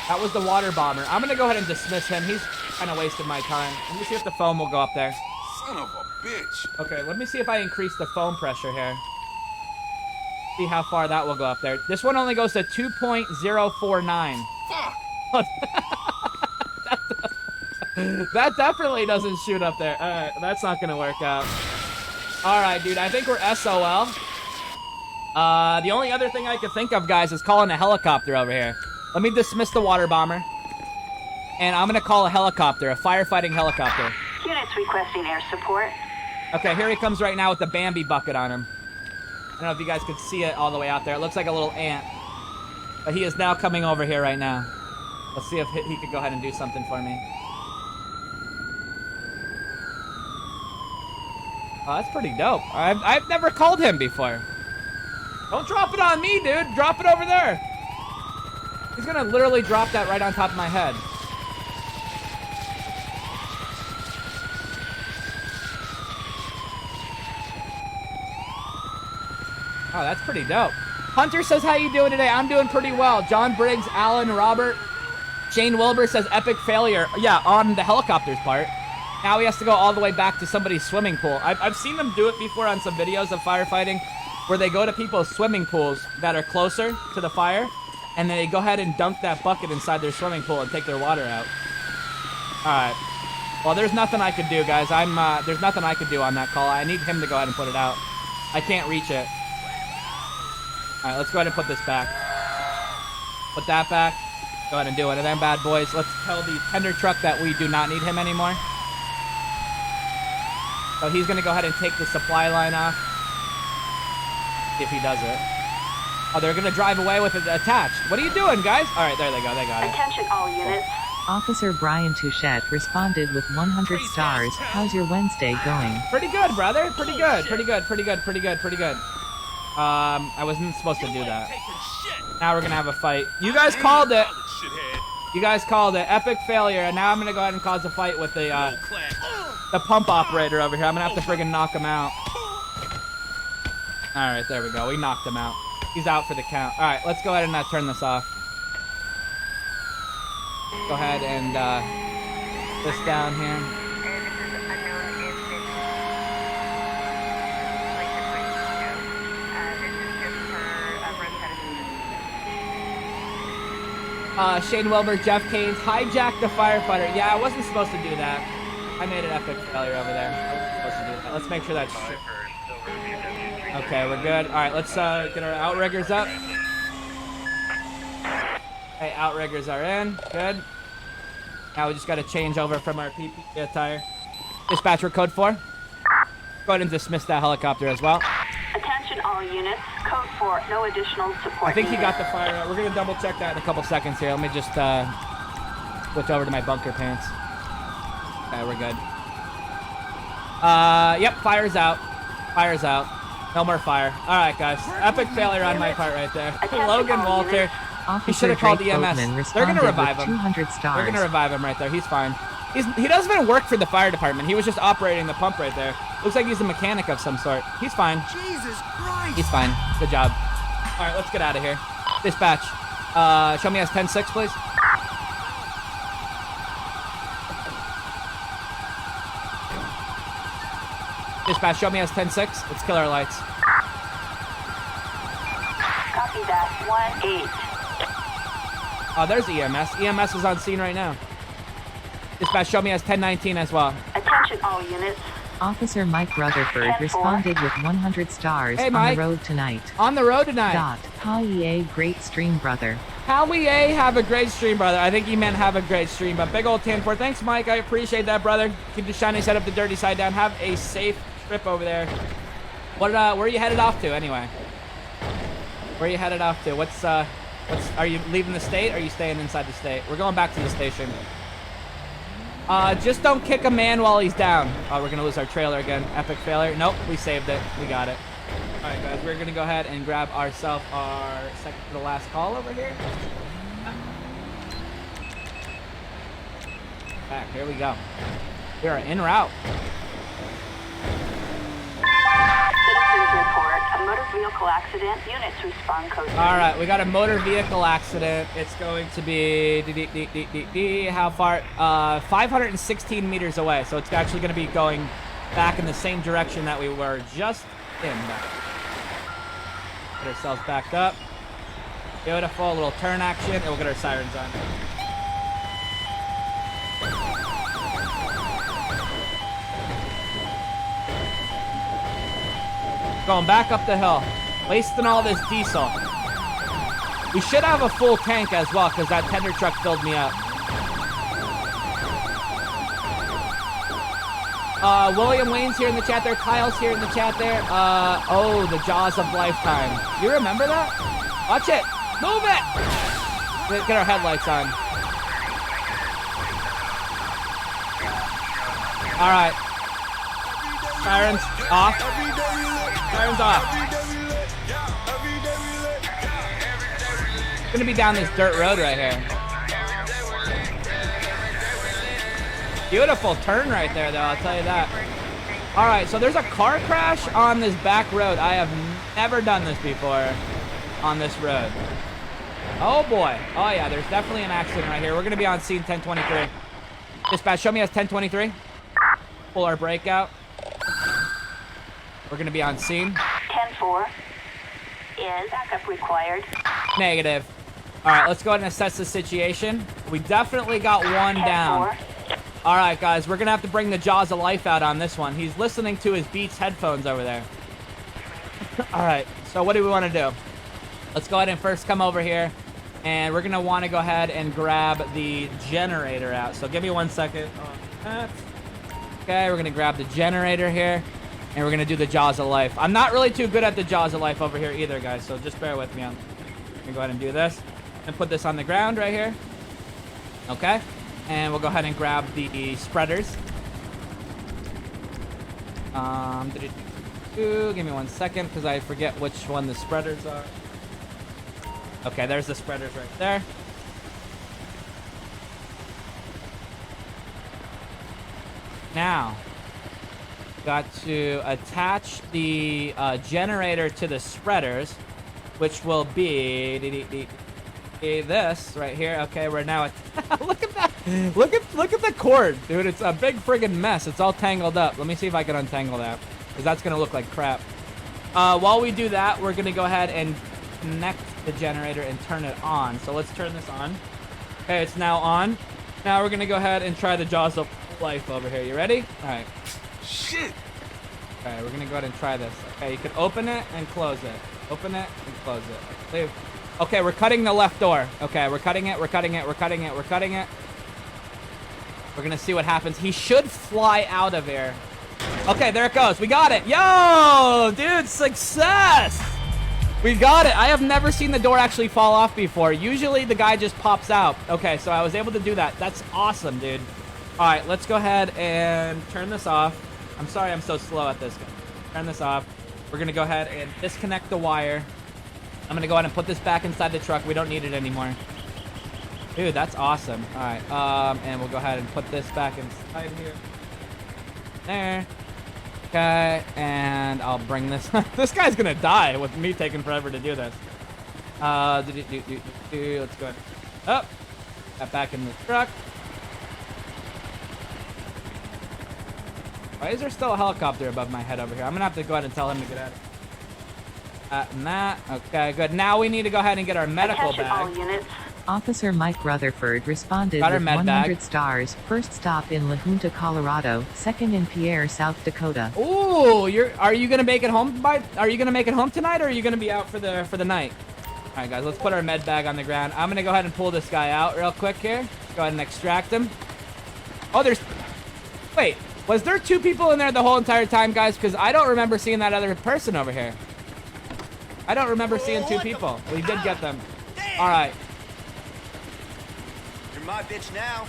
That was the water bomber. I'm going to go ahead and dismiss him. He's kind of wasted my time. Let me see if the foam will go up there. Son of a bitch. Okay, let me see if I increase the foam pressure here. See how far that will go up there. This one only goes to 2.049. Fuck. That definitely doesn't shoot up there. Alright, that's not gonna work out. Alright, dude, I think we're SOL. The only other thing I could think of, guys, is calling a helicopter over here. Let me dismiss the water bomber. And I'm gonna call a helicopter, a firefighting helicopter. Units requesting air support. Okay, here he comes right now with the Bambi bucket on him. I don't know if you guys could see it all the way out there. It looks like a little ant. But he is now coming over here right now. Let's see if he could go ahead and do something for me. Oh, that's pretty dope. I've never called him before. Don't drop it on me, dude. Drop it over there. He's gonna literally drop that right on top of my head. Oh, that's pretty dope. Hunter says, how you doing today? I'm doing pretty well. John Briggs, Alan, Robert. Shane Wilbur says, epic failure. Yeah, on the helicopter's part. Now he has to go all the way back to somebody's swimming pool. I've seen them do it before on some videos of firefighting where they go to people's swimming pools that are closer to the fire and then they go ahead and dunk that bucket inside their swimming pool and take their water out. Alright. Well, there's nothing I could do, guys. There's nothing I could do on that call. I need him to go ahead and put it out. I can't reach it. Alright, let's go ahead and put this back. Put that back. Go ahead and do it. And then, bad boys, let's tell the tender truck that we do not need him anymore. So he's going to go ahead and take the supply line off. If he does it. Oh, they're going to drive away with it attached. What are you doing, guys? All right, there they go. They got it. Attention all units. Officer Brian Touchette responded with 100 stars. How's your Wednesday going? Pretty good, brother. Pretty good. Pretty good. Pretty good. Pretty good. Pretty good. I wasn't supposed to do that. Now we're going to have a fight. You guys called it. You guys called it. Epic failure. And now I'm going to go ahead and cause a fight with the pump operator over here. I'm going to have to friggin' knock him out. All right, there we go. We knocked him out. He's out for the count. All right, let's go ahead and turn this off. Go ahead and this down here. Shane Wilbur, Jeff Keynes, hijacked the firefighter. Yeah, I wasn't supposed to do that. I made an epic failure over there. I wasn't supposed to do that. Let's make sure that's... Okay, we're good. All right, let's get our outriggers up. Okay, outriggers are in. Good. Now we just got to change over from our PPE attire. Dispatcher code 4. Go ahead and dismiss that helicopter as well. Attention all units. Code 4. No additional support. I think he needed. got the fire out. We're going to double check that in a couple seconds here. Let me just switch over to my bunker pants. Okay, we're good. Yep, fire's out. Fire's out. No more fire. All right, guys. Epic failure on my part right there. Logan Walter. He should Officer have called Drake EMS. Boatman They're going to responded revive with him. 200 They're stars. going to revive him right there. He's fine. He doesn't even work for the fire department. He was just operating the pump right there. Looks like he's a mechanic of some sort. He's fine. Jesus Christ. He's fine. Good job. All right, let's get out of here. Dispatch. Show me as 10-6, please. Dispatch, show me as 10-6. Let's kill our lights. Copy that. 1-8. Oh, there's EMS. EMS is on scene right now. Dispatch, show me as 10-19 as well. Attention all units. Officer Mike Rutherford 10-4. responded with 100 stars Hey, on Mike. the road tonight. On the road tonight. Dot. Call EA great stream brother. Howie A, have a great stream, brother. I think he meant have a great stream, but big old 10-4. Thanks, Mike. I appreciate that, brother. Keep the shiny side up, the dirty side down. Have a safe trip over there. Where are you headed off to, anyway? Where are you headed off to? Are you leaving the state, or are you staying inside the state? We're going back to the station. Just don't kick a man while he's down. Oh, we're gonna lose our trailer again. Epic failure. Nope, we saved it. We got it. All right, guys, we're gonna go ahead and grab ourselves our second to the last call over here. Back, here we go. We are en route. Citizens report a motor vehicle accident. Units respond code. All right, we got a motor vehicle accident. It's going to be how far? 516 meters away. So it's actually going to be going back in the same direction that we were just in. Get ourselves backed up. Beautiful little turn action, and we'll get our sirens on. Going back up the hill, wasting all this diesel. We should have a full tank as well, because that tender truck filled me up. William Wayne's here in the chat there. Kyle's here in the chat there. Oh, the Jaws of Lifetime. You remember that? Watch it. Move it. Get our headlights on. All right. Sirens off. Sirens off. Gonna be down this dirt road right here. Beautiful turn right there, though, I'll tell you that. All right, so there's a car crash on this back road. I have never done this before on this road. Oh, boy. Oh, yeah, there's definitely an accident right here. We're going to be on scene 1023. Dispatch, show me as 1023. Pull our brake out. We're going to be on scene. 10-4. Is backup required? Negative. All right, let's go ahead and assess the situation. We definitely got one down. 10-4. All right, guys, we're going to have to bring the Jaws of Life out on this one. He's listening to his Beats headphones over there. All right, so what do we want to do? Let's go ahead and first come over here, and we're going to want to go ahead and grab the generator out. So give me 1 second. Okay, we're going to grab the generator here, and we're going to do the Jaws of Life. I'm not really too good at the Jaws of Life over here either, guys, so just bear with me. I'm going to go ahead and do this and put this on the ground right here. Okay. And we'll go ahead and grab the spreaders. Give me 1 second, because I forget which one the spreaders are. Okay, there's the spreaders right there. Now, got to attach the generator to the spreaders, which will be this right here. Okay, we're now look at that. Look at the cord, dude. It's a big friggin' mess. It's all tangled up. Let me see if I can untangle that, because that's gonna look like crap. While we do that, we're gonna go ahead and connect the generator and turn it on. So let's turn this on. Okay, it's now on. Now we're gonna go ahead and try the Jaws of Life over here. You ready? All right. Shit. Okay, we're gonna go ahead and try this. Okay, you can open it and close it. Open it and close it. Leave. Okay, we're cutting the left door. Okay, we're cutting it, we're cutting it, we're cutting it, we're cutting it. We're gonna see what happens. He should fly out of here. Okay, there it goes. We got it. Yo, dude, success! We got it. I have never seen the door actually fall off before. Usually the guy just pops out. Okay, so I was able to do that. That's awesome, dude. All right, let's go ahead and turn this off. I'm sorry I'm so slow at this. Turn this off. We're gonna go ahead and disconnect the wire. I'm gonna go ahead and put this back inside the truck. We don't need it anymore. Dude, that's awesome. All right, and we'll go ahead and put this back inside here. There. Okay, and I'll bring this. This guy's gonna die with me taking forever to do this. Let's go ahead. Oh, got back in the truck. Why is there still a helicopter above my head over here? I'm gonna have to go ahead and tell him to get out of here. And that. Okay, good. Now we need to go ahead and get our medical Attention all bag. units. Officer Mike Rutherford responded Got her with med 100 bag. stars. First stop in La Junta, Colorado. Second in Pierre, South Dakota. Ooh, are you gonna make it home are you gonna make it home tonight, or are you gonna be out for the night? All right, guys, let's put our med bag on the ground. I'm gonna go ahead and pull this guy out real quick here. Let's go ahead and extract him. Oh, wait, was there 2 people in there the whole entire time, guys? Because I don't remember seeing that other person over here. I don't remember seeing 2 people. We did get them. All right. You're my bitch now.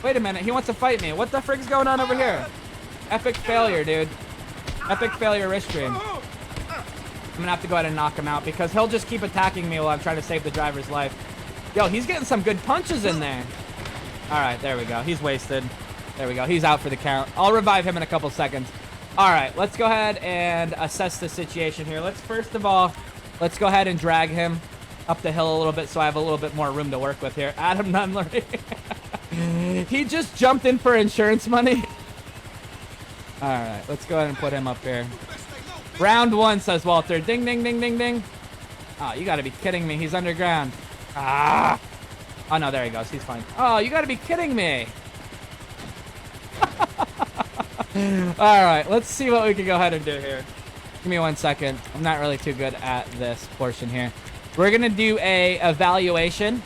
Wait a minute, he wants to fight me. What the frick's going on over here? Epic failure, dude. Epic failure wrist stream. I'm gonna have to go ahead and knock him out because he'll just keep attacking me while I'm trying to save the driver's life. Yo, he's getting some good punches in there. All right, there we go. He's wasted. There we go. He's out for the count. I'll revive him in a couple seconds. All right, let's go ahead and assess the situation here. First of all, let's go ahead and drag him up the hill a little bit so I have a little bit more room to work with here. Adam Nunley. He just jumped in for insurance money. All right, let's go ahead and put him up here. Round 1, says Walter. Ding, ding, ding, ding, ding. Oh, you gotta be kidding me. He's underground. Ah. Oh, no, there he goes. He's fine. Oh, you gotta be kidding me. All right, let's see what we can go ahead and do here. Give me 1 second. I'm not really too good at this portion here. We're gonna do a evaluation.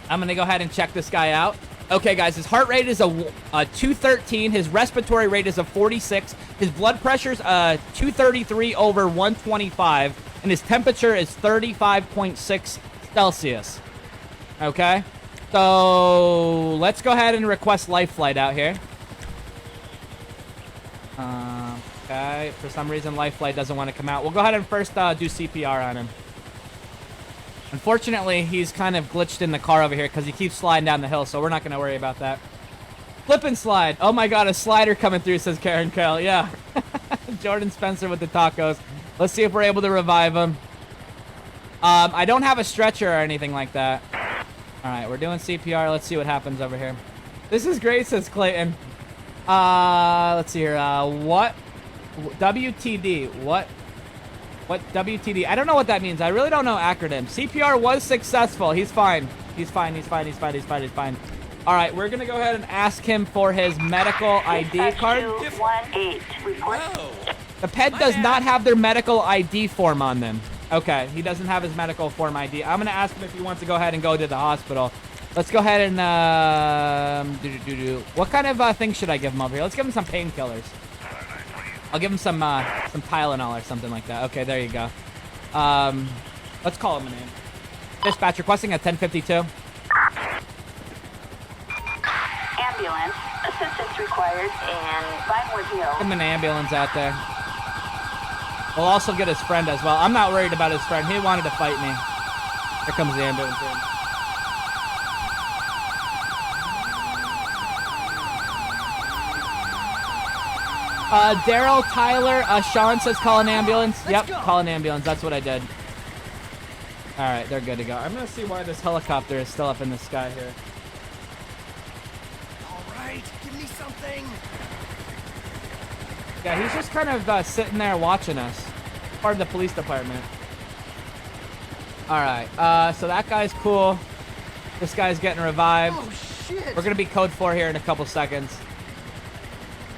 I'm gonna go ahead and check this guy out. Okay, guys, his heart rate is a 213. His respiratory rate is a 46. His blood pressure's 233 over 125, and his temperature is 35.6 Celsius. Okay, so let's go ahead and request life flight out here. Okay, for some reason life flight doesn't want to come out. We'll go ahead and first do CPR on him. Unfortunately, he's kind of glitched in the car over here because he keeps sliding down the hill, so we're not going to worry about that. Flip and slide. Oh my god, a slider coming through, says Karen Kell. Yeah. Jordan Spencer with the tacos. Let's see if we're able to revive him. I don't have a stretcher or anything like that. All right, we're doing CPR. Let's see what happens over here. This is great, says Clayton. Let's see here. What? WTD. What WTD? I don't know what that means. I really don't know acronyms. CPR was successful. He's fine. He's fine. He's fine. He's fine. He's fine. He's fine. All right, we're gonna go ahead and ask him for his medical ID card. 218. Report. The ped does not have their medical ID form on them. Okay, he doesn't have his medical form ID. I'm gonna ask him if he wants to go ahead and go to the hospital. Let's go ahead and what kind of thing should I give him over here? Let's give him some painkillers. I'll give him some Tylenol or something like that. Okay, there you go. Let's call him a name. Dispatch requesting at 1052. Ambulance. Assistance required in Vinewood Hill. Give him an ambulance out there. We'll also get his friend as well. I'm not worried about his friend. He wanted to fight me. Here comes the ambulance in. Daryl, Tyler, Sean says call an ambulance. Yep, call an ambulance. That's what I did. All right, they're good to go. I'm going to see why this helicopter is still up in the sky here. All right, give me something. Yeah, he's just kind of sitting there watching us. Part of the police department. All right, so that guy's cool. This guy's getting revived. Oh, shit. We're going to be code 4 here in a couple seconds.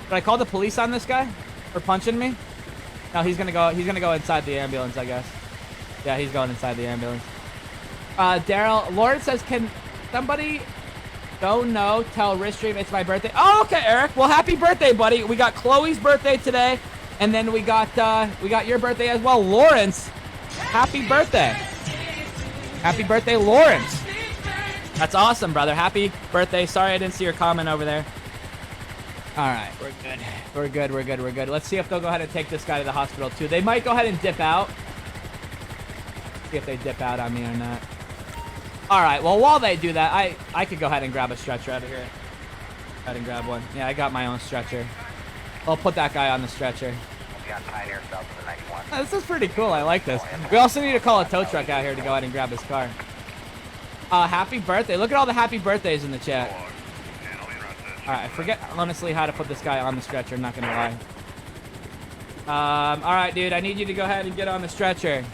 Did I call the police on this guy for punching me? No, he's gonna go inside the ambulance, I guess. Yeah, he's going inside the ambulance. Daryl, Lauren says, can somebody tell Ristream it's my birthday? Oh, okay, Eric. Well, happy birthday, buddy. We got Chloe's birthday today, and then we got your birthday as well, Lawrence. Happy birthday. Happy birthday, Lawrence. That's awesome, brother. Happy birthday. Sorry I didn't see your comment over there. All right, we're good. We're good, we're good, we're good. Let's see if they'll go ahead and take this guy to the hospital, too. They might go ahead and dip out. See if they dip out on me or not. All right, well, while they do that, I could go ahead and grab a stretcher out of here. Go ahead and grab one. Yeah, I got my own stretcher. I'll put that guy on the stretcher. Oh, this is pretty cool. I like this. We also need to call a tow truck out here to go ahead and grab his car. Happy birthday. Look at all the happy birthdays in the chat. Alright, I forget, honestly, how to put this guy on the stretcher, I'm not gonna lie. Alright, dude, I need you to go ahead and get on the stretcher.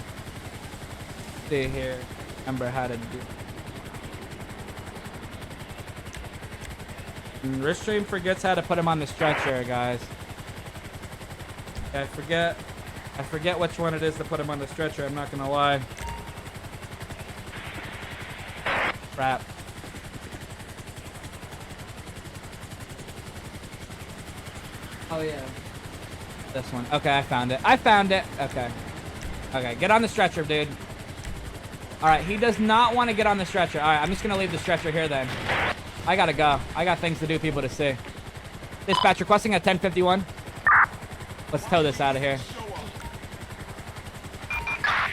See here. Remember how to do... Ristream forgets how to put him on the stretcher, guys. I forget which one it is to put him on the stretcher. I'm not gonna lie. Crap. Oh yeah. This one. Okay, I found it. Okay. Okay, get on the stretcher, dude. Alright, he does not want to get on the stretcher. Alright, I'm just gonna leave the stretcher here then. I gotta go. I got things to do, people to see. Dispatch requesting at 10:51. Let's tow this out of here.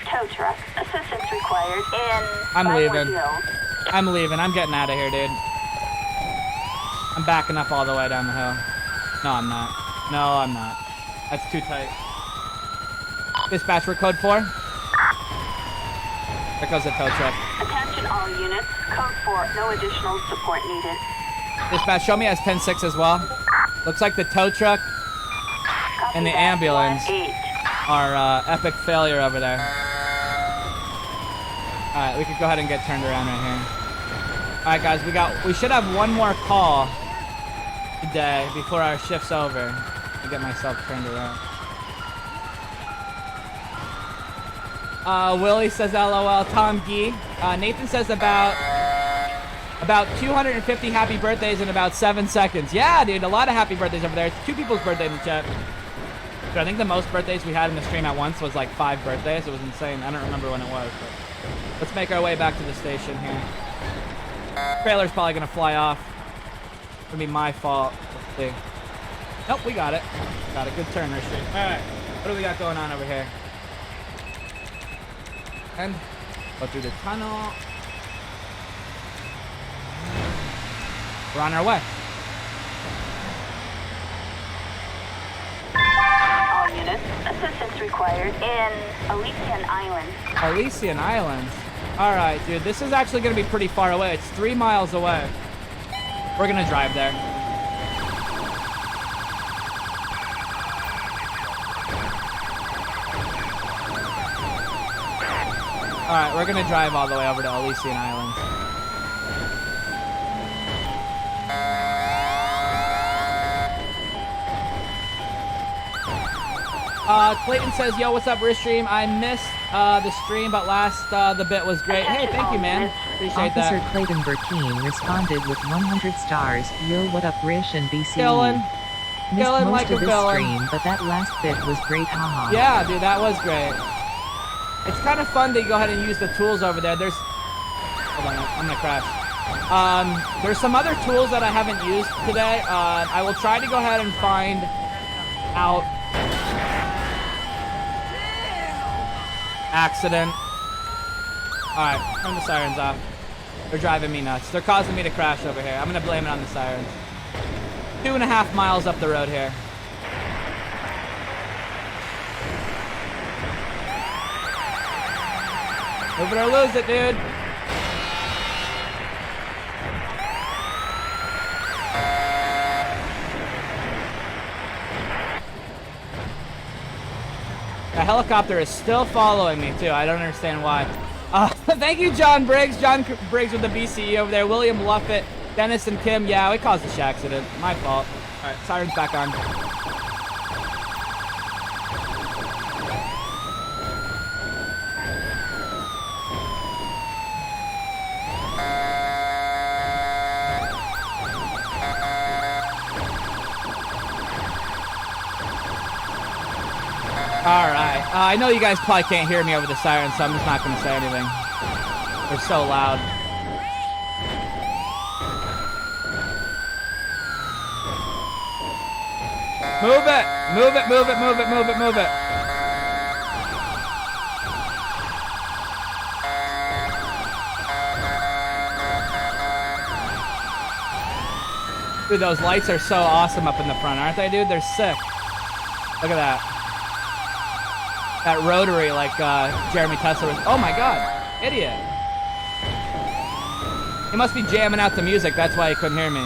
Tow truck. Assistance required in... I'm leaving. 510. I'm leaving. I'm getting out of here, dude. I'm backing up all the way down the hill. No, I'm not. No, I'm not. That's too tight. Dispatch for code 4. There goes the tow truck. Attention all units. Code 4. No additional support needed. Dispatch, show me as 10-6 as well. Looks like the tow truck Copy and the that. ambulance 1-8. are epic failure over there. Alright, we could go ahead and get turned around right here. Alright guys, we should have one more call today before our shift's over. To get myself turned around. Willie says LOL. Tom Gee. Nathan says about 250 happy birthdays in about 7 seconds. Yeah, dude, a lot of happy birthdays over there. It's 2 people's birthday in the chat. Dude, I think the most birthdays we had in the stream at once was like 5 birthdays. It was insane. I don't remember when it was, but let's make our way back to the station here. Trailer's probably gonna fly off. It's gonna be my fault. Let's see. Nope, we got it. Got a good turn stream. Alright, what do we got going on over here? And go through the tunnel. We're on our way. All units. Assistance required in Elysian Islands. Elysian Islands. Alright, dude, this is actually going to be pretty far away. It's 3 miles away. We're going to drive there. Alright, we're going to drive all the way over to Elysian Islands. Clayton says, yo, what's up, Ristream? I missed the stream, but the bit was great. Hey, thank you, man. Appreciate Officer that. Clayton Burkeen responded with 100 stars. Yo, what up, Rish and BC? Dylan. Missed Dylan most like a of this villain. stream, but that last bit was great, haha. Yeah, dude, that was great. It's kind of fun to go ahead and use the tools over there. Hold on, I'm gonna crash. There's some other tools that I haven't used today. I will try to go ahead and find out. Accident. Alright, turn the sirens off. They're driving me nuts. They're causing me to crash over here. I'm gonna blame it on the sirens. 2.5 miles up the road here. Move it or lose it, dude. The helicopter is still following me, too. I don't understand why. Thank you, John Briggs. John Briggs with the BCE over there. William Luffett, Dennis and Kim. Yeah, we caused this accident. My fault. All right, sirens back on. Alright, I know you guys probably can't hear me over the sirens, so I'm just not going to say anything. They're so loud. Move it! Move it, move it, move it, move it, move it. Dude, those lights are so awesome up in the front, aren't they, dude? They're sick. Look at that. That rotary like Jeremy Tesla was. Oh my god, idiot. He must be jamming out the music, that's why he couldn't hear me.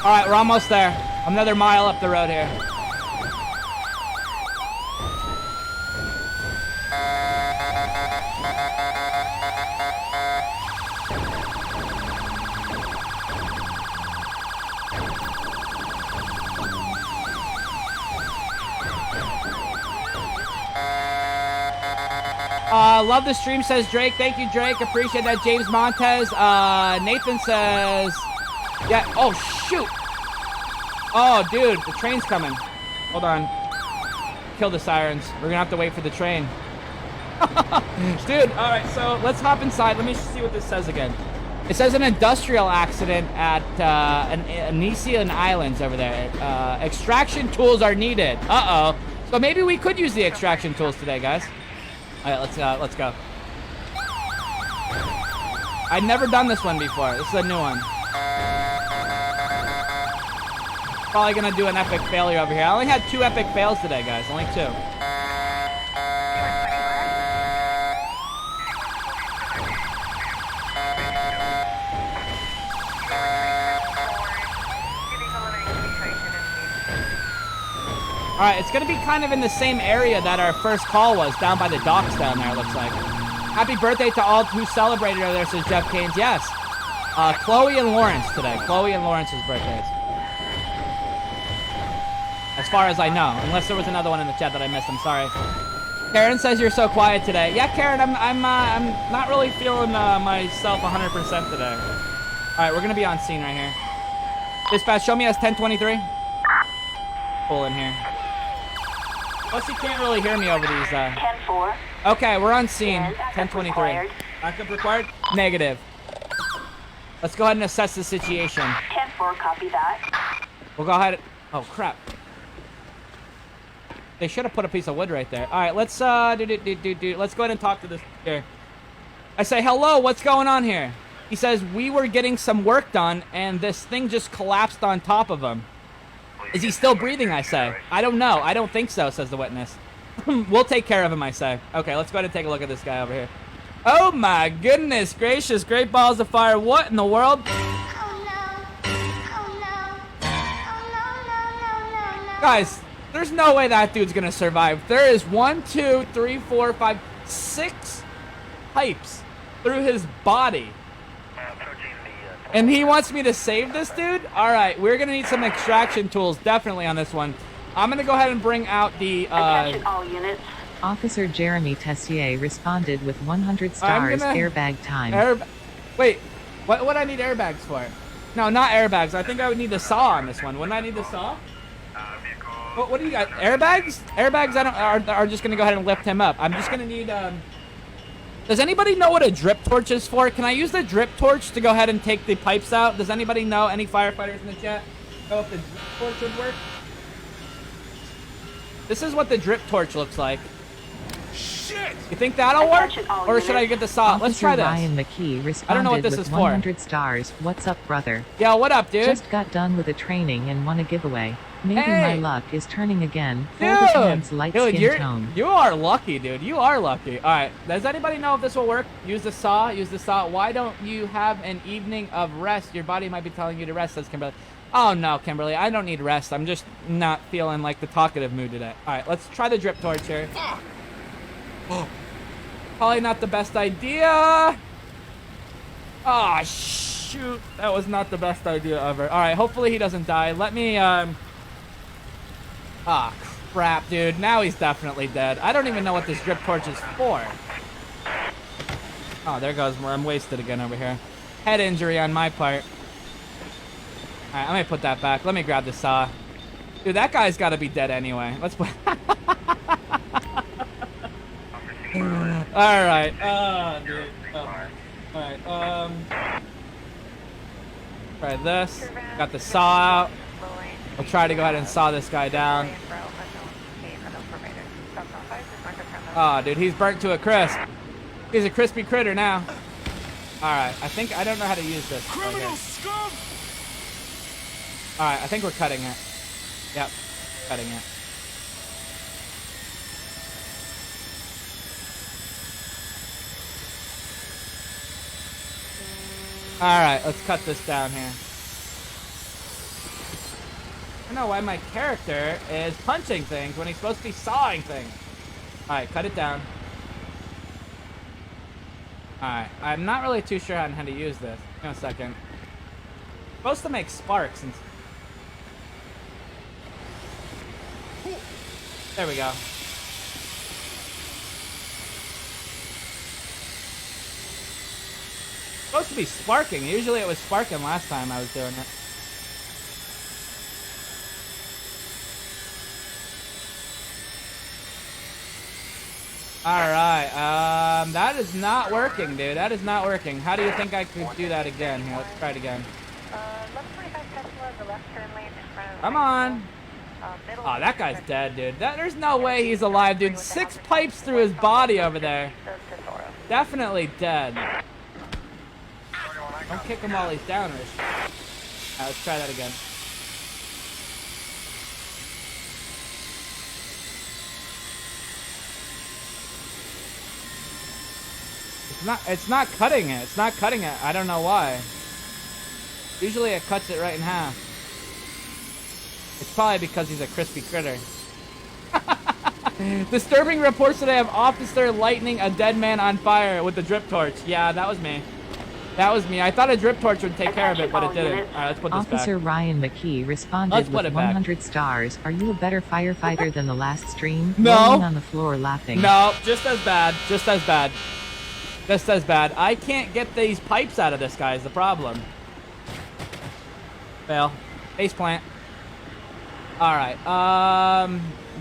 Alright, we're almost there. Another mile up the road here. Love the stream, says Drake. Thank you, Drake. Appreciate that, James Montez. Nathan says, yeah. Oh, shoot. Oh, dude, the train's coming. Hold on. Kill the sirens. We're gonna have to wait for the train. Dude, all right, so let's hop inside. Let me see what this says again. It says an industrial accident at Anisian Islands over there. Extraction tools are needed. Uh-oh. So maybe we could use the extraction tools today, guys. All right, let's go. I've never done this one before. This is a new one. Probably gonna do an epic failure over here. I only had 2 epic fails today, guys. Only 2. All right, it's gonna be kind of in the same area that our first call was, down by the docks down there, it looks like. Happy birthday to all who celebrated over there, says Jeff Canes. Yes. Chloe and Lawrence today. Chloe and Lawrence's birthdays. As far as I know, unless there was another one in the chat that I missed. I'm sorry. Karen says you're so quiet today. Yeah, Karen, I'm not really feeling myself 100% today. All right, we're gonna be on scene right here. Dispatch, show me as 1023. Pull in here. Plus, you can't really hear me over these. 10-4. Okay, we're on scene. Yes, backup 1023. required. Backup required? Negative. Let's go ahead and assess the situation. 10-4, copy that. We'll go ahead. Oh crap! They should have put a piece of wood right there. All right, let's let's go ahead and talk to this here. I say, hello, what's going on here? He says, we were getting some work done, and this thing just collapsed on top of him. Is he still breathing, I say? I don't know. I don't think so, says the witness. We'll take care of him, I say. Okay, let's go ahead and take a look at this guy over here. Oh my goodness gracious, great balls of fire. What in the world? Guys, there's no way that dude's gonna survive. There is 1, 2, 3, 4, 5, 6 pipes through his body. And he wants me to save this dude? All right, we're gonna need some extraction tools definitely on this one. I'm gonna go ahead and bring out the Attention all units. Officer Jeremy Tessier responded with 100 stars airbag time. Wait, what would I need airbags for? No, not airbags. I think I would need the saw on this one. Wouldn't I need the saw? What do you got? Airbags? Airbags are just gonna go ahead and lift him up. I'm just gonna need Does anybody know what a drip torch is for? Can I use the drip torch to go ahead and take the pipes out? Does anybody know? Any firefighters in the chat know if the drip torch would work? This is what the drip torch looks like. Shit! You think that'll work? Or should I get the saw? Officer Let's try this. Ryan McKee responded I don't know what this with is for. 100 stars. What's up, brother? Yo, what up, dude? Just got done with a training and won a giveaway. Maybe my Hey! luck is turning again. Folded hands, light skin tone. you are lucky, dude. You are lucky. All right. Does anybody know if this will work? Use the saw. Use the saw. Why don't you have an evening of rest? Your body might be telling you to rest, says Kimberly. Oh, no, Kimberly. I don't need rest. I'm just not feeling like the talkative mood today. All right. Let's try the drip torch here. Probably not the best idea. Oh, shoot. That was not the best idea ever. All right. Hopefully he doesn't die. Let me, Ah, crap, dude. Now he's definitely dead. I don't even know what this drip torch is for. Oh, there goes more. I'm wasted again over here. Head injury on my part. All right, let me put that back. Let me grab the saw. Dude, that guy's got to be dead anyway. Let's put... All right. Dude. Oh. All right. Try this. Got the saw out. We'll try to go ahead and saw this guy down. Oh, dude, he's burnt to a crisp. He's a crispy critter now. All right, I don't know how to use this. Criminal scum! All right, I think we're cutting it. Yep, cutting it. All right, let's cut this down here. I don't know why my character is punching things when he's supposed to be sawing things. All right, cut it down. Alright, I'm not really too sure on how to use this. Give me a second. Supposed to make sparks and... There we go. Supposed to be sparking. Usually it was sparking last time I was doing it. Alright, that is not working, dude. That is not working. How do you think I could do that again? Here, let's try it again. Come on. Oh, that guy's dead, dude. There's no way he's alive, dude. 6 pipes through his body over there. Definitely dead. Don't kick him while he's down, Rich. Alright, let's try that again. It's not cutting it. It's not cutting it. I don't know why. Usually it cuts it right in half. It's probably because he's a crispy critter. Disturbing reports today of officer lighting a dead man on fire with a drip torch. Yeah, that was me. That was me. I thought a drip torch would take care of it, but it didn't. Alright, let's put this Officer back. Ryan McKee responded with 100 stars. Are you a better firefighter than the last stream? No. Rolling on the floor laughing. No, just as bad. Just as bad. Just as bad. I can't get these pipes out of this guy is the problem. Fail. Face plant. Alright,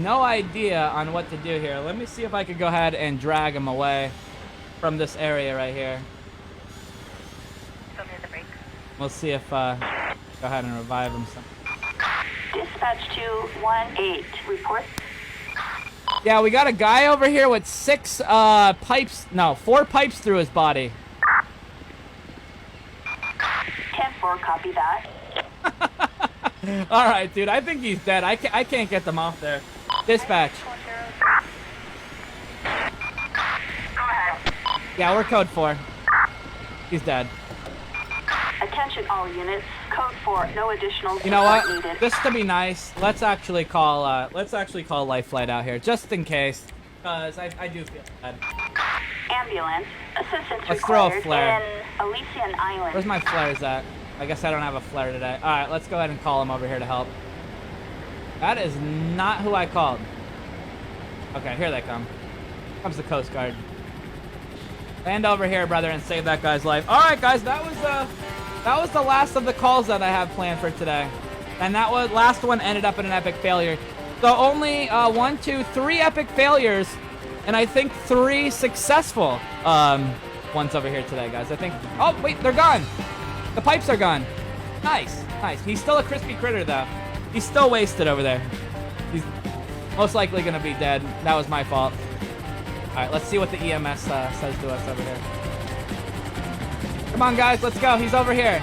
no idea on what to do here. Let me see if I could go ahead and drag him away from this area right here. We'll see if, go ahead and revive him. Dispatch 218. Report. Yeah, we got a guy over here with 6 pipes, no, 4 pipes through his body. 10-4, copy that. Alright, dude, I think he's dead. I can't get them off there. Dispatch. Yeah, we're code 4. He's dead. Attention all units. Code 4. No additional You know what? support needed. Just to be nice, let's actually call Life Flight out here, just in case, because I do feel bad. Ambulance. Assistance Let's throw a required flare. in Elysian Island. Where's my flares at? I guess I don't have a flare today. Alright, let's go ahead and call him over here to help. That is not who I called. Okay, here they come. Comes the Coast Guard. Land over here, brother, and save that guy's life. Alright, guys, that was the last of the calls that I have planned for today. And that last one ended up in an epic failure. So only 1, 2, 3 epic failures, and I think 3 successful ones over here today, guys. I think... Oh, wait, they're gone! The pipes are gone. Nice, nice. He's still a crispy critter, though. He's still wasted over there. He's most likely going to be dead. That was my fault. All right, let's see what the EMS says to us over here. Come on, guys. Let's go. He's over here.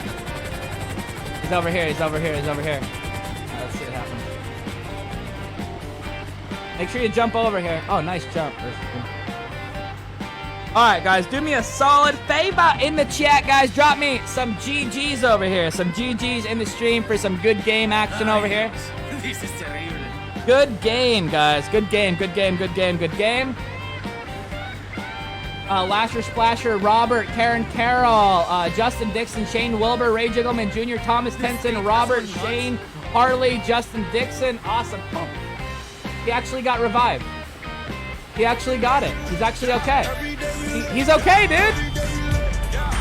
He's over here. He's over here. He's over here. All right, let's see what happens. Make sure you jump over here. Oh, nice jump. Alright, guys, do me a solid favor in the chat, guys. Drop me some GGs over here. Some GGs in the stream for some good game action over here. This is terrible. Good game, guys. Good game, good game, good game, good game. Lasher Splasher, Robert, Karen Carroll, Justin Dixon, Shane Wilbur, Ray Jiggleman Jr., Thomas Tenson, Robert, Shane, Harley, Justin Dixon. Awesome. Oh. He actually got revived. He actually got it. He's actually okay. He's okay, dude.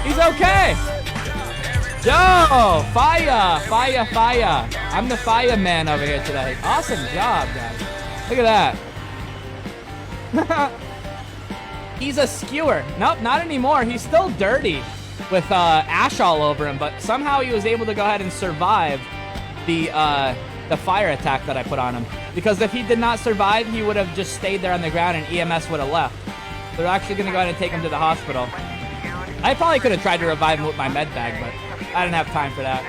He's okay. Yo, fire, fire, fire. I'm the fireman over here today. Awesome job, guys. Look at that. He's a skewer. Nope, not anymore. He's still dirty with ash all over him, but somehow he was able to go ahead and survive the fire attack that I put on him. Because if he did not survive, he would have just stayed there on the ground and EMS would have left. They're actually going to go ahead and take him to the hospital. I probably could have tried to revive him with my med bag, but I didn't have time for that.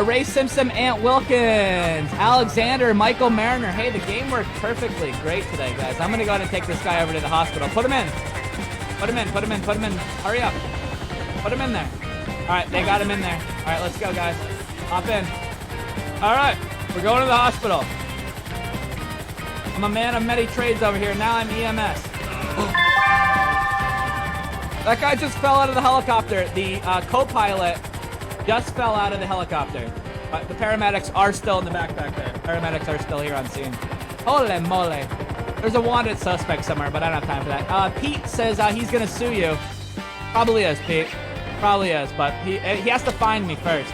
Ray Simpson, Ant Wilkins, Alexander, Michael Mariner. Hey, the game worked perfectly great today, guys. I'm going to go ahead and take this guy over to the hospital. Put him in. Put him in, put him in, put him in. Hurry up. Put him in there. All right, they got him in there. All right, let's go, guys. Hop in. All right. We're going to the hospital. I'm a man of many trades over here. Now I'm EMS. That guy just fell out of the helicopter. The co-pilot just fell out of the helicopter. But the paramedics are still in the backpack there. Paramedics are still here on scene. Holy moly. There's a wanted suspect somewhere, but I don't have time for that. Pete says he's going to sue you. Probably is, Pete. Probably is, but he has to find me first.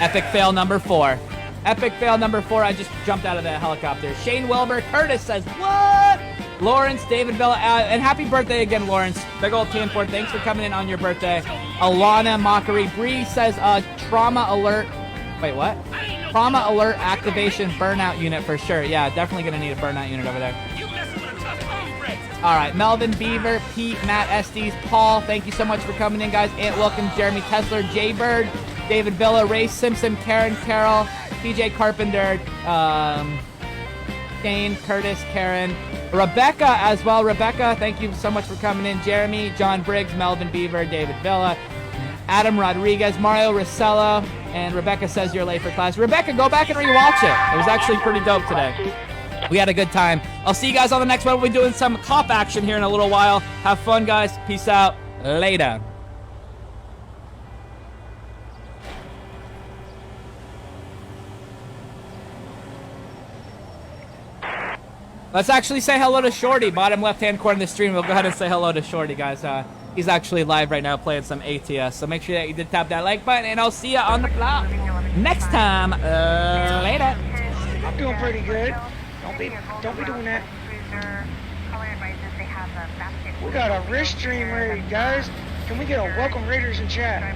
Epic fail number 4. Epic fail number 4. I just jumped out of the helicopter. Shane Wilbur. Curtis says, what? Lawrence, David Villa, and happy birthday again, Lawrence. Big old Tanford, thanks for coming in on your birthday. Alana Mockery. Bree says, trauma alert. Wait, what? Trauma alert activation burnout unit for sure. Yeah, definitely going to need a burnout unit over there. All right, Melvin Beaver, Pete, Matt Estes, Paul, thank you so much for coming in, guys. Ant Wilkins, Jeremy Kessler, Jay Bird, David Villa, Ray Simpson, Karen Carroll, PJ Carpenter, Shane, Curtis, Karen, Rebecca as well. Rebecca, thank you so much for coming in. Jeremy, John Briggs, Melvin Beaver, David Villa, Adam Rodriguez, Mario Rosello, and Rebecca says you're late for class. Rebecca, go back and rewatch it. It was actually pretty dope today. We had a good time. I'll see you guys on the next one. We'll be doing some cop action here in a little while. Have fun, guys. Peace out. Later. Let's actually say hello to Shorty. Bottom left-hand corner of the stream. We'll go ahead and say hello to Shorty, guys. He's actually live right now playing some ATS. So make sure that you did tap that like button, and I'll see you on the block next time. Later. I'm doing pretty good. Don't be doing that. We got a wrist stream raid, guys. Can we get a welcome raiders in chat?